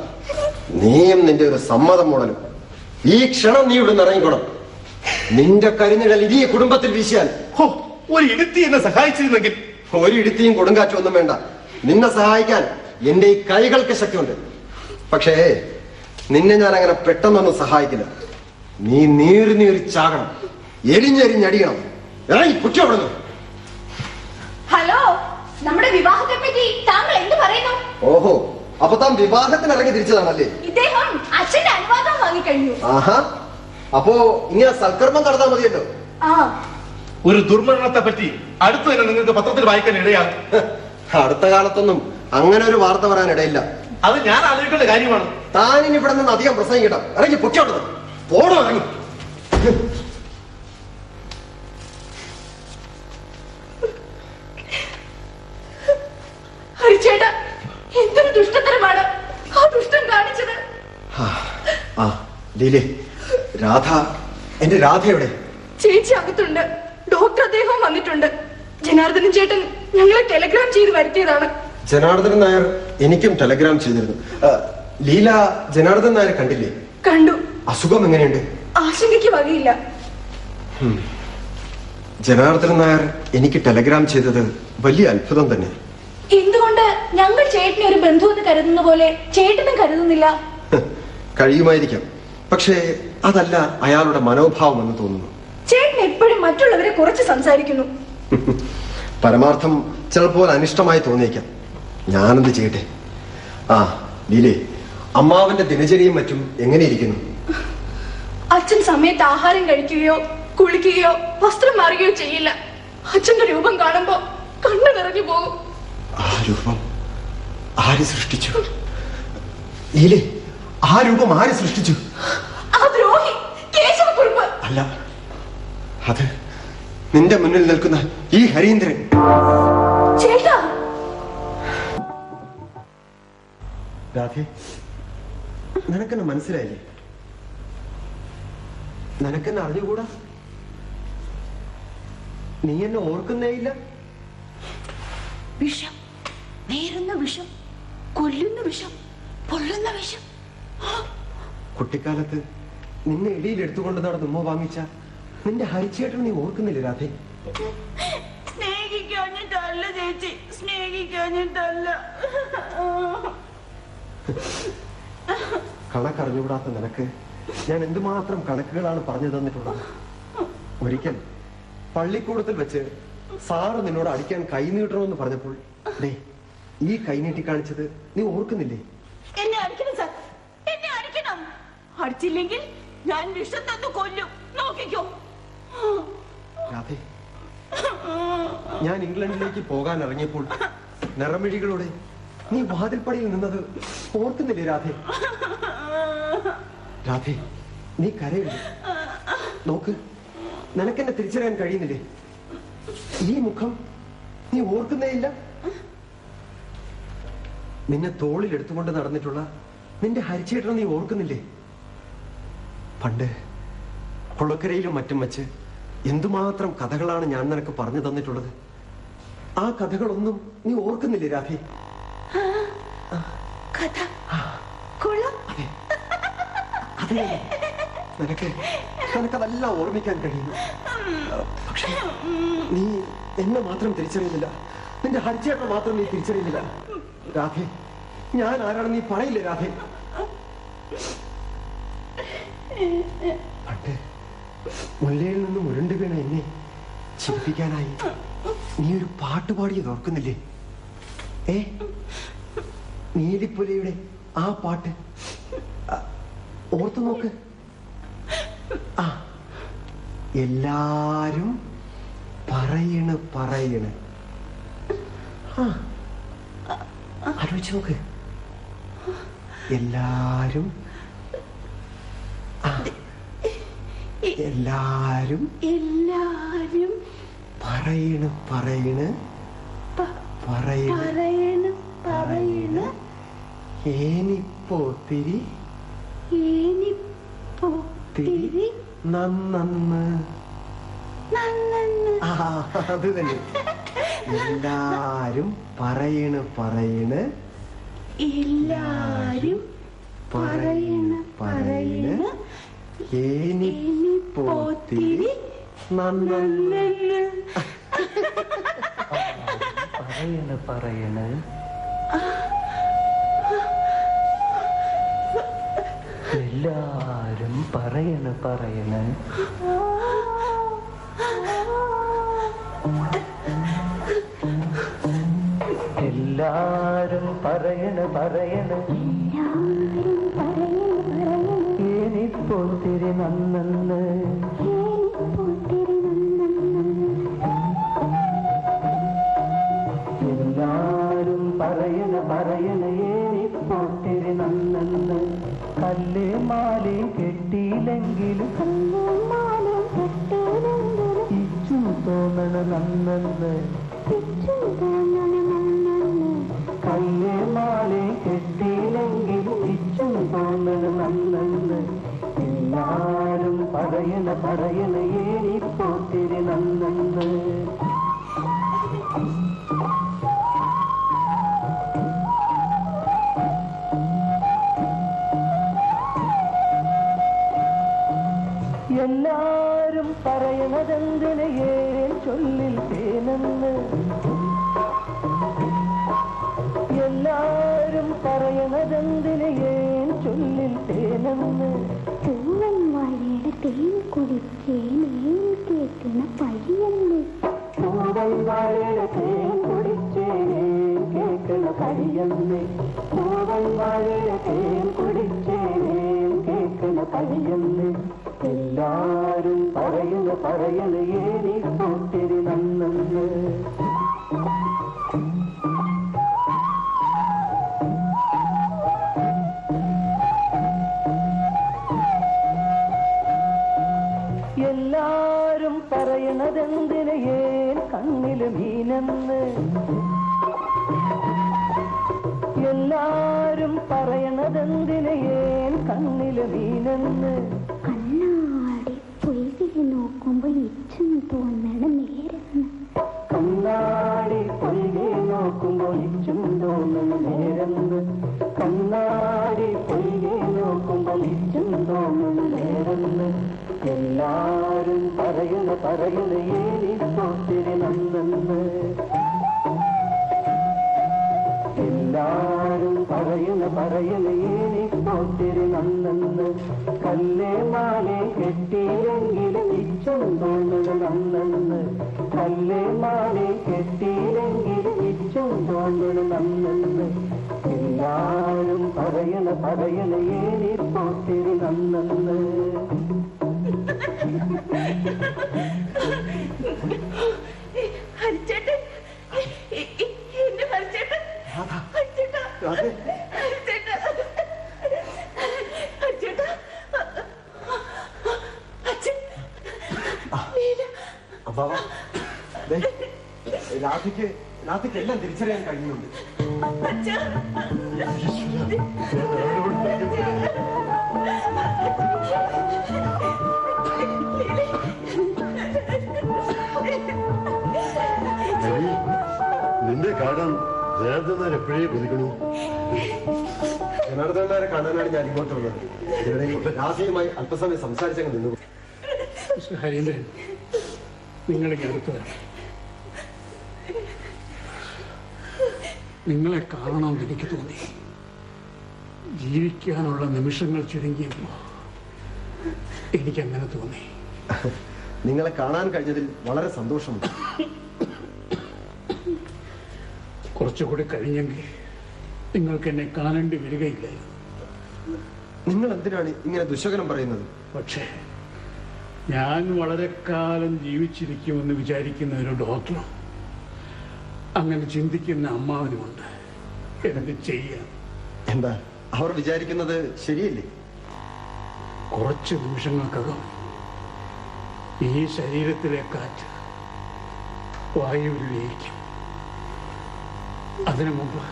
നീയും നിന്റെ ഒരു സമ്മതം മൂടലും. ഈ ക്ഷണം നീ ഇവിടെ ഇറങ്ങിക്കണം. നിന്റെ കരിനിഴൽ ഈ കുടുംബത്തിൽ വീശിയാൽ ഒരു ഇടുത്തി എന്നെ സഹായിച്ചിരുന്നെങ്കിൽ. ഒരു ഇടുത്തിയും കൊടുങ്കാറ്റും ഒന്നും വേണ്ട. നിന്നെ സഹായിക്കാൻ എന്റെ ഈ കൈകൾക്ക് ശക്തിയുണ്ട്. പക്ഷേ നിന്നെ ഞാൻ അങ്ങനെ പെട്ടെന്നൊന്നും സഹായിക്കില്ല. നീ നീറി ചാകണം, എരിഞ്ഞെരിഞ്ഞടിയണം. ഇറങ്ങി കുറ്റം അവിടുന്നു. ഹലോ, നമ്മുടെ വിവാഹത്തെ പറ്റി താങ്കൾ എന്ത് പറയുന്നു? ഓഹോ, അപ്പൊ താൻ വിവാഹത്തിന് ഇറങ്ങി തിരിച്ചതാണല്ലേ? ഇദ്ദേഹം അച്ഛന്റെ അനുവാദം വാങ്ങിക്കഴിഞ്ഞു. ആഹാ, അപ്പോ ഇങ്ങനെ സൽക്കർമ്മം നടത്താൻ മതിയല്ലോ. ഒരു ദുർമരണത്തെ പറ്റി അടുത്ത് തന്നെ നിങ്ങൾക്ക് പത്രത്തിൽ വായിക്കാൻ ഇടയാകും. അടുത്ത കാലത്തൊന്നും അങ്ങനെ ഒരു വാർത്ത വരാൻ ഇടയില്ല. അത് ഞാൻ ആലോചിക്കേണ്ട കാര്യമാണ്. താനിനി ഇവിടെ നിന്ന് അധികം പ്രസംഗിക്കട്ടെ. ഇറങ്ങി പൊക്കോട്ടത്. പോടോ ഇറങ്ങി. ഹരിച്ചേട്ടാ, എന്തൊരു ദുഷ്ടത്തരമാണ് ആ ദുഷ്ടൻ കാണിച്ചത്. ലീലേ, രാധ, എന്റെ രാധ എവിടെ? ചേച്ചി അകത്തുണ്ട്. ഡോക്ടർ അദ്ദേഹവും വന്നിട്ടുണ്ട്. ജനാർദ്ദനൻ ചേട്ടൻ ഞങ്ങളെ ടെലഗ്രാം ചെയ്ത് വരുത്തിയതാണ്. ജനാർദ്ദനൻ നായർ എനിക്കും ടെലഗ്രാം ചെയ്തിരുന്നു. ലീല ജനാർദ്ദനൻ നായർ കണ്ടില്ലേ? കണ്ടു. അസുഖം എങ്ങനെയുണ്ട്? ആശങ്കയ്ക്ക് വകയില്ല. ജനാർദ്ദനൻ നായർ എനിക്ക് ടെലഗ്രാം ചെയ്തത് വലിയ അത്ഭുതം തന്നെ. എന്തുകൊണ്ട് ഞങ്ങൾ ചേട്ടനെ ഒരു ബന്ധു എന്ന് കരുതുന്ന പോലെ ചേട്ടനും കരുതുന്നില്ല? കഴിയുമായിരിക്കാം, പക്ഷേ അതല്ല അയാളുടെ മനോഭാവം എന്ന് തോന്നുന്നു. ചേട്ടൻ എപ്പോഴും മറ്റുള്ളവരെ കുറച്ച് സംസാരിക്കുന്നു. പരമാർത്ഥം ചിലപ്പോൾ അനിഷ്ടമായി തോന്നിയേക്കാം. ഞാനെന്ത് ചെയ്യട്ടെ? ലീലേ, അമ്മാവന്റെ ദിനചര്യയും മറ്റും എങ്ങനെയിരിക്കുന്നു? അച്ഛൻ സമയത്ത് ആഹാരം കഴിക്കുകയോ കുളിക്കുകയോ വസ്ത്രം മാറുകയോ ചെയ്യില്ല. അച്ഛന്റെ രൂപം കാണുമ്പോ കണ്ണു നിറഞ്ഞു പോകും. ആ രൂപം ആര് സൃഷ്ടിച്ചു? ലീലേ, ആ രൂപം ആര് സൃഷ്ടിച്ചു? ആ ദ്രോഹി കേശവക്കുറുപ്പ്. അല്ല, അത് നിന്റെ മുന്നിൽ നിൽക്കുന്ന ഈ ഹരീന്ദ്രൻ. ചേട്ടാ, രാധേ, നിനക്കെന്നെ മനസ്സിലായില്ലേ? നിനക്കെന്നെ അറിഞ്ഞുകൂടാ? നീ എന്നെ ഓർക്കുന്നേയില്ല. വിഷം, നേരുന്ന വിഷം, കൊല്ലുന്ന വിഷം, പൊള്ളുന്ന വിഷം. കുട്ടിക്കാലത്ത് നിന്നെ ഇടിയിൽ എടുത്തുകൊണ്ട് നടന്ന് ഉമ്മ വാങ്ങിച്ച നിന്റെ ഹരിച്ചേട്ടൻ നീ ഓർക്കുന്നില്ല രാധേ? സ്നേഹിക്കാഞ്ഞിട്ടല്ല ചേച്ചി, സ്നേഹിക്കാഞ്ഞിട്ടല്ല. കണക്കറിഞ്ഞുകൂടാത്ത നിനക്ക് ഞാൻ എന്തുമാത്രം കണക്കുകളാണ് പറഞ്ഞു തന്നിട്ടുള്ളത്. ഒരിക്കൽ പള്ളിക്കൂടത്തിൽ വെച്ച് സാറ് നിന്നോട് അടിക്കാൻ കൈ നീട്ടണമെന്ന് പറഞ്ഞപ്പോൾ ഈ കൈ നീട്ടി കാണിച്ചത് നീ ഓർക്കുന്നില്ലേ? എന്നെ അടിക്കണം സാർ, എന്നെ അടിക്കണം. അടിച്ചില്ലെങ്കിൽ ഞാൻ വിഷം തന്നു കൊല്ലും, നോക്കിക്കോ. രാധേ, ഞാൻ ഇംഗ്ലണ്ടിലേക്ക് പോകാൻ ഇറങ്ങിയപ്പോൾ നിറമിഴികളോടെ നീ വാതിൽപ്പടിയിൽ നിന്നത് ഓർക്കുന്നില്ലേ രാധേ? രാധേ, നീ കരയില്ലേ? നോക്ക്, നിനക്കെന്നെ തിരിച്ചറിയാൻ കഴിയുന്നില്ലേ? ഈ മുഖം നീ ഓർക്കുന്നേയില്ല? നിന്നെ തോളിൽ എടുത്തുകൊണ്ട് നടന്നിട്ടുള്ള നിന്റെ ഹരിച്ചേട്ടനെ നീ ഓർക്കുന്നില്ലേ? പണ്ട് കുളക്കരയിലും മറ്റും വെച്ച് എന്തുമാത്രം കഥകളാണ് ഞാൻ നിനക്ക് പറഞ്ഞു തന്നിട്ടുള്ളത്. ആ കഥകളൊന്നും നീ ഓർക്കുന്നില്ലേ രാധേ? കഥ കൊള്ളാം. അതെ, നിനക്കതെല്ലാം ഓർമ്മിക്കാൻ കഴിയുന്നു. പക്ഷേ നീ എന്നെ മാത്രം തിരിച്ചറിയുന്നില്ല, നിന്റെ ഹരിച്ചേട്ടനെ മാത്രം നീ തിരിച്ചറിയുന്നില്ല. രാധേ, ഞാൻ ആരാണെന്ന് നീ പറയില്ലേ രാധേ? പണ്ട് മുല്ലയിൽ നിന്നും ഉരുണ്ടു വീണ എന്നെ ചിരിപ്പിക്കാനായി നീ ഒരു പാട്ട് പാടിയത് ഓർക്കുന്നില്ലേ? നീലിപ്പുലയുടെ ആ പാട്ട് ഓർത്തു നോക്ക്. എല്ലാരും പറയണ് ആലോചിച്ച് നോക്ക്. എല്ലാരും എല്ലാരും എല്ലാരും പറയണ് പറയണ് പറയണ് പറയണ് ഏനിപ്പോത്തിരി ഏനിപ്പോത്തിരി നന്നന്ന്. നന്നന്ന്. അത് തന്നെ. എല്ലാരും പറയണ് പറയണ് എല്ലാരും പറയണ് പറയണ് ഏനിപ്പോത്തിരി നന്നന്ന്. പറയണ് പറയണ് എല്ലാരും പറയണ് പറയണ് എല്ലാരും പറയണ് പറയണ് ഏനിപ്പോത്തിരി നന്നന്ന്. എല്ലാരും പറയണ് പറയണ് ഏനിപ്പോത്തിരി നന്നന്ന്. കല്ല് മാലി കെട്ടിയില്ലെങ്കിലും ഇച്ചും തോന്നണ നന്നന്ന്. കല്ല് മാലി കെട്ടിയില്ലെങ്കിലും ഇച്ചും തോന്നണ നന്നന്ന്. എല്ലാരും പറയണ് പറയണ് ഏനിപ്പോത്തിരി നന്നന്ന്. എല്ലാരും പറയണതെന്തിന് ഏൻ ചൊല്ലിൽ തേനെന്ന്. എല്ലാരും പറയണതെന്തിന് ഏൻ ചൊല്ലിൽ തേനെന്ന്. പൂവൻ വാഴയുടെ തേൻ കുടിച്ചേനേൻ കേൾക്കണ പയ്യന്ന്. പൂവൻ വാഴയുടെ തേൻ കുടിച്ചേനേൻ കേൾക്കണ പയ്യന്ന്. പൂവൻ വാഴയുടെ തേൻ കുടിച്ചേനേൻ കേൾക്കണ പയ്യന്ന്. എല്ലാരും പറയണ് പറയണ് ഏനിപ്പോത്തിരി നന്നന്ന്. എല്ലാരും പറയണതെന്തിന് ഏൻ കണ്ണില് മീനെന്ന്. എല്ലാരും പറയണതെന്തിന് ഏൻ കണ്ണില് മീനെന്ന്. കണ്ണാടി പൊയ്കി നോക്കുമ്പോ ഇച്ചും തോന്നണ നേരെന്ന്. കണ്ണാടി പൊയ്കി നോക്കുമ്പോ ഇച്ചും തോന്നണ നേരെന്ന്. കണ്ണാടി പൊയ്കി നോക്കുമ്പോ ഇച്ചും തോന്നണ നേരെന്ന്. എല്ലാരും പറയണ് പറയണ് ഏനിപ്പോത്തിരി നന്നന്ന്. എല്ലാരും പറയണ് പറയണ് ഏനിപ്പോത്തിരി നന്നന്ന്. കല്ലേ മാലെ കെട്ടിയിലെങ്കിലും ഇച്ചും തോന്നണ നന്നന്ന്. കല്ലേ മാലെ കെട്ടിയിലെങ്കിലും ഇച്ചും തോന്നണ നന്നന്ന്. എല്ലാരും പറയണ് പറയണ് ഏനിപ്പോത്തിരി നന്നന്ന്. ഹരിച്ചേട്ടൻ, എന്റെ ഹരിച്ചേട്ടൻ, ഹരിച്ചേട്ടാ, ഹരിച്ചേട്ടാ, ഹരിച്ചേട്ടാ, അച്ഛൻ, ലീല. അമ്മാവ, ദേ, രാധയ്ക്ക് എല്ലാം തിരിച്ചറിയാൻ കഴിയുന്നുണ്ട്. അച്ഛാ, നിന്റെ കാണാൻ ജനാർദ്ദനാർ എപ്പോഴേ കൊതിക്കണു. ജനാർദ്ദനാരെ കാണാനാണ് ഞാൻ ഇങ്ങോട്ട് വന്നത്. ഇവിടെ രാധയുമായി അല്പസമയം സംസാരിച്ചങ്ങ് നിന്നു. ഹരീന്ദ്രൻ, നിങ്ങളിങ്ങനെ അടുത്ത് വരണം. നിങ്ങളെ കാണണമെന്ന് എനിക്ക് തോന്നി. ജീവിക്കാനുള്ള നിമിഷങ്ങൾ ചുരുങ്ങിയപ്പോൾ എനിക്കങ്ങനെ തോന്നി. നിങ്ങളെ കാണാൻ കഴിഞ്ഞതിൽ വളരെ സന്തോഷമുണ്ട്. കുറച്ചുകൂടി കഴിഞ്ഞെങ്കിൽ നിങ്ങൾക്ക് എന്നെ കാണേണ്ടി വരികയില്ലായിരുന്നു. നിങ്ങൾ എന്തിനാണ് ഇങ്ങനെ ദുശകനം പറയുന്നത്? പക്ഷേ ഞാൻ വളരെ കാലം ജീവിച്ചിരിക്കുമെന്ന് വിചാരിക്കുന്ന ഒരു ഡോക്ടർ അങ്ങനെ ചിന്തിക്കുന്ന അമ്മാവനുമുണ്ട്. എന്ത് ചെയ്യാം? എന്താ അവർ വിചാരിക്കുന്നത് ശരിയല്ലേ? കുറച്ച് നിമിഷങ്ങൾക്കകം ഈ ശരീരത്തിലെ കാറ്റ് വായുവിൽ ലയിക്കും. അതിനു മുമ്പ്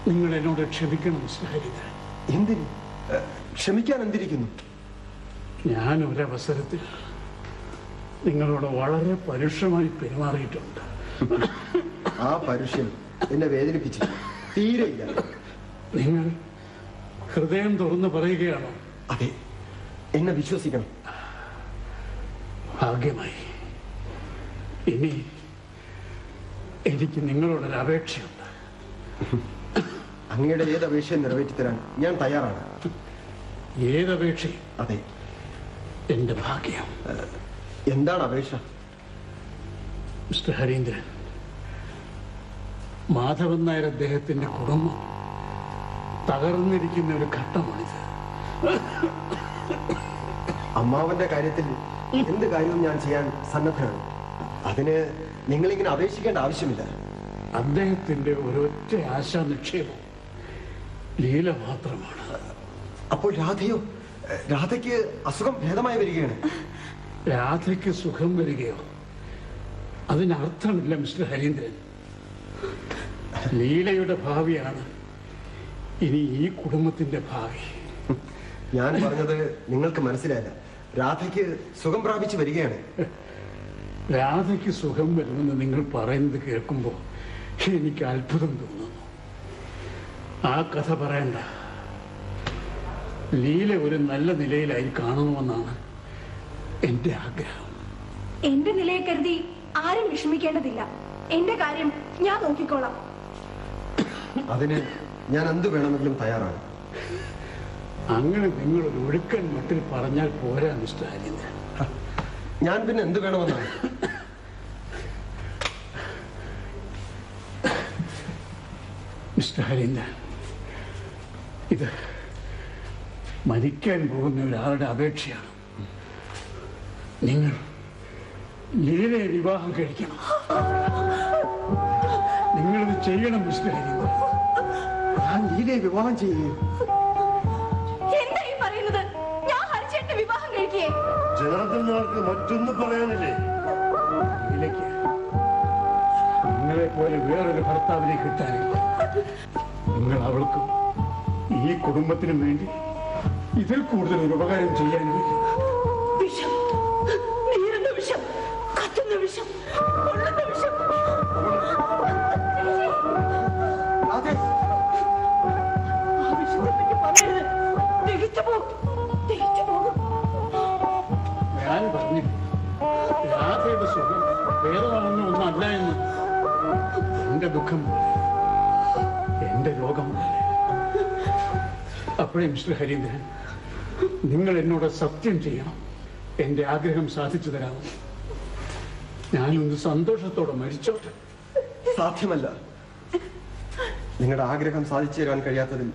നിങ്ങൾ എന്നോട് ക്ഷമിക്കണം മിസ്റ്റർ ഹരിധരൻ. എന്തിന്? ക്ഷമിക്കാൻ എന്തിരിക്കുന്നു? ഞാൻ ഒരവസരത്തിൽ നിങ്ങളോട് വളരെ പരുഷമായി പെരുമാറിയിട്ടുണ്ട്. ആ പരുഷ്യം എന്നെ വേദനിപ്പിച്ചു തീരെയില്ല. നിങ്ങൾ ഹൃദയം തുറന്ന് പറയുകയാണോ? അതെ, എന്നെ വിശ്വസിക്കണം. ഭാഗ്യമായി. ഇനി എനിക്ക് നിങ്ങളോടൊരു അപേക്ഷയുണ്ട്. അങ്ങയുടെ ഏത് അപേക്ഷയും നിറവേറ്റിത്തരാൻ ഞാൻ തയ്യാറാണ്. ഏതപേക്ഷയും? അതെ. എന്റെ ഭാഗ്യം. എന്താണ് അപേക്ഷ? മിസ്റ്റർ ഹരീന്ദ്രൻ, മാധവൻ നായർ അദ്ദേഹത്തിന്റെ കുടുംബം തകർന്നിരിക്കുന്ന ഒരു ഘട്ടമാണിത്. അമ്മാവന്റെ കാര്യത്തിൽ എന്ത് കാര്യവും ഞാൻ ചെയ്യാൻ സന്നദ്ധനാണ്. അതിന് നിങ്ങളിങ്ങനെ അപേക്ഷിക്കേണ്ട ആവശ്യമില്ല. അദ്ദേഹത്തിന്റെ ഒരൊറ്റ ആശാ നിക്ഷേപം ലീല മാത്രമാണ്. അപ്പോൾ രാധയോ? രാധയ്ക്ക് അസുഖം ഭേദമായി വരികയാണ്. രാധയ്ക്ക് സുഖം വരികയോ? അതിനർത്ഥമില്ല മിസ്റ്റർ ഹരീന്ദ്രൻ. ലീലയുടെ ഭാവിയാണ് ഇനി ഈ കുടുംബത്തിന്റെ ഭാവി. ഞാൻ പറഞ്ഞത് നിങ്ങൾക്ക് മനസ്സിലായില്ല. രാധയ്ക്ക് സുഖം പ്രാപിച്ചു വരികയാണ്. രാധയ്ക്ക് സുഖം വരുമെന്ന് നിങ്ങൾ പറയുന്നത് കേൾക്കുമ്പോൾ എനിക്ക് അത്ഭുതം തോന്നുന്നു. ആ കഥ പറയണ്ട. ലീല ഒരു നല്ല നിലയിലായി കാണണമെന്നാണ് എന്റെ ആഗ്രഹം. എന്റെ നിലയെ കരുതി ആരും വിഷമിക്കേണ്ടതില്ല. എന്റെ കാര്യം ഞാൻ നോക്കിക്കോളാം. അതിന് ഞാൻ എന്ത് വേണമെങ്കിലും തയ്യാറാണ്. അങ്ങനെ നിങ്ങൾ ഒരു ഒഴുക്കൻ മട്ടിൽ പറഞ്ഞാൽ പോരാ മിസ്റ്റർ ഹരീന്ദ്രൻ. ഞാൻ പിന്നെ എന്ത് വേണമെന്നാണ്? മിസ്റ്റർ ഹരീന്ദ്രൻ, ഇത് മരിക്കാൻ പോകുന്ന ഒരാളുടെ അപേക്ഷയാണ്. നിങ്ങൾ ലീലയെ വിവാഹം കഴിക്കണം. നിങ്ങളിത് ചെയ്യണം മിസ്റ്റർ ഹരീന്ദ്രൻ. ഞാൻ ലീലയെ വിവാഹം ചെയ്യുകയും എന്തായി പറയുന്നത്? ഞാൻ ഹരിച്ചേട്ടനെ വിവാഹം കഴിക്കേ? ജനാർദ്ദനർക്ക് മറ്റൊന്നും പറയാനില്ലേ? ലീലയ്ക്ക് നിങ്ങളെ പോലെ വേറൊരു ഭർത്താവിനെ കിട്ടാനില്ല. നിങ്ങൾ അവൾക്കും ഈ കുടുംബത്തിനും വേണ്ടി ഇതിൽ കൂടുതൽ ഒരു ഉപകാരം ചെയ്യാനില്ല. വിഷം, നീറുന്ന വിഷം, കത്തുന്ന വിഷം, കൊള്ളുന്ന വിഷം. അതെ, ആ വിഷത്തെപ്പറ്റി പറയരുത്. ദഹിച്ചു പോകും, ദഹിച്ചു പോകും. ഞാൻ പറഞ്ഞു രാധയുടെ സുഖം ഭേദമാകുന്ന ഒന്നല്ല എന്ന്. എന്റെ ദുഃഖം പോലെ, എന്റെ രോഗം പോലെ. അപ്പോഴേ മിസ്റ്റർ ഹരീന്ദ്രൻ, നിങ്ങൾ എന്നോട് സത്യം ചെയ്യണം. എന്റെ ആഗ്രഹം സാധിച്ചു തരാമോ? ഞാനൊന്ന് സന്തോഷത്തോടെ മരിച്ചോട്ടെ. സാധ്യമല്ല. നിങ്ങളുടെ ആഗ്രഹം സാധിച്ചു തരാൻ കഴിയാത്തതിൽ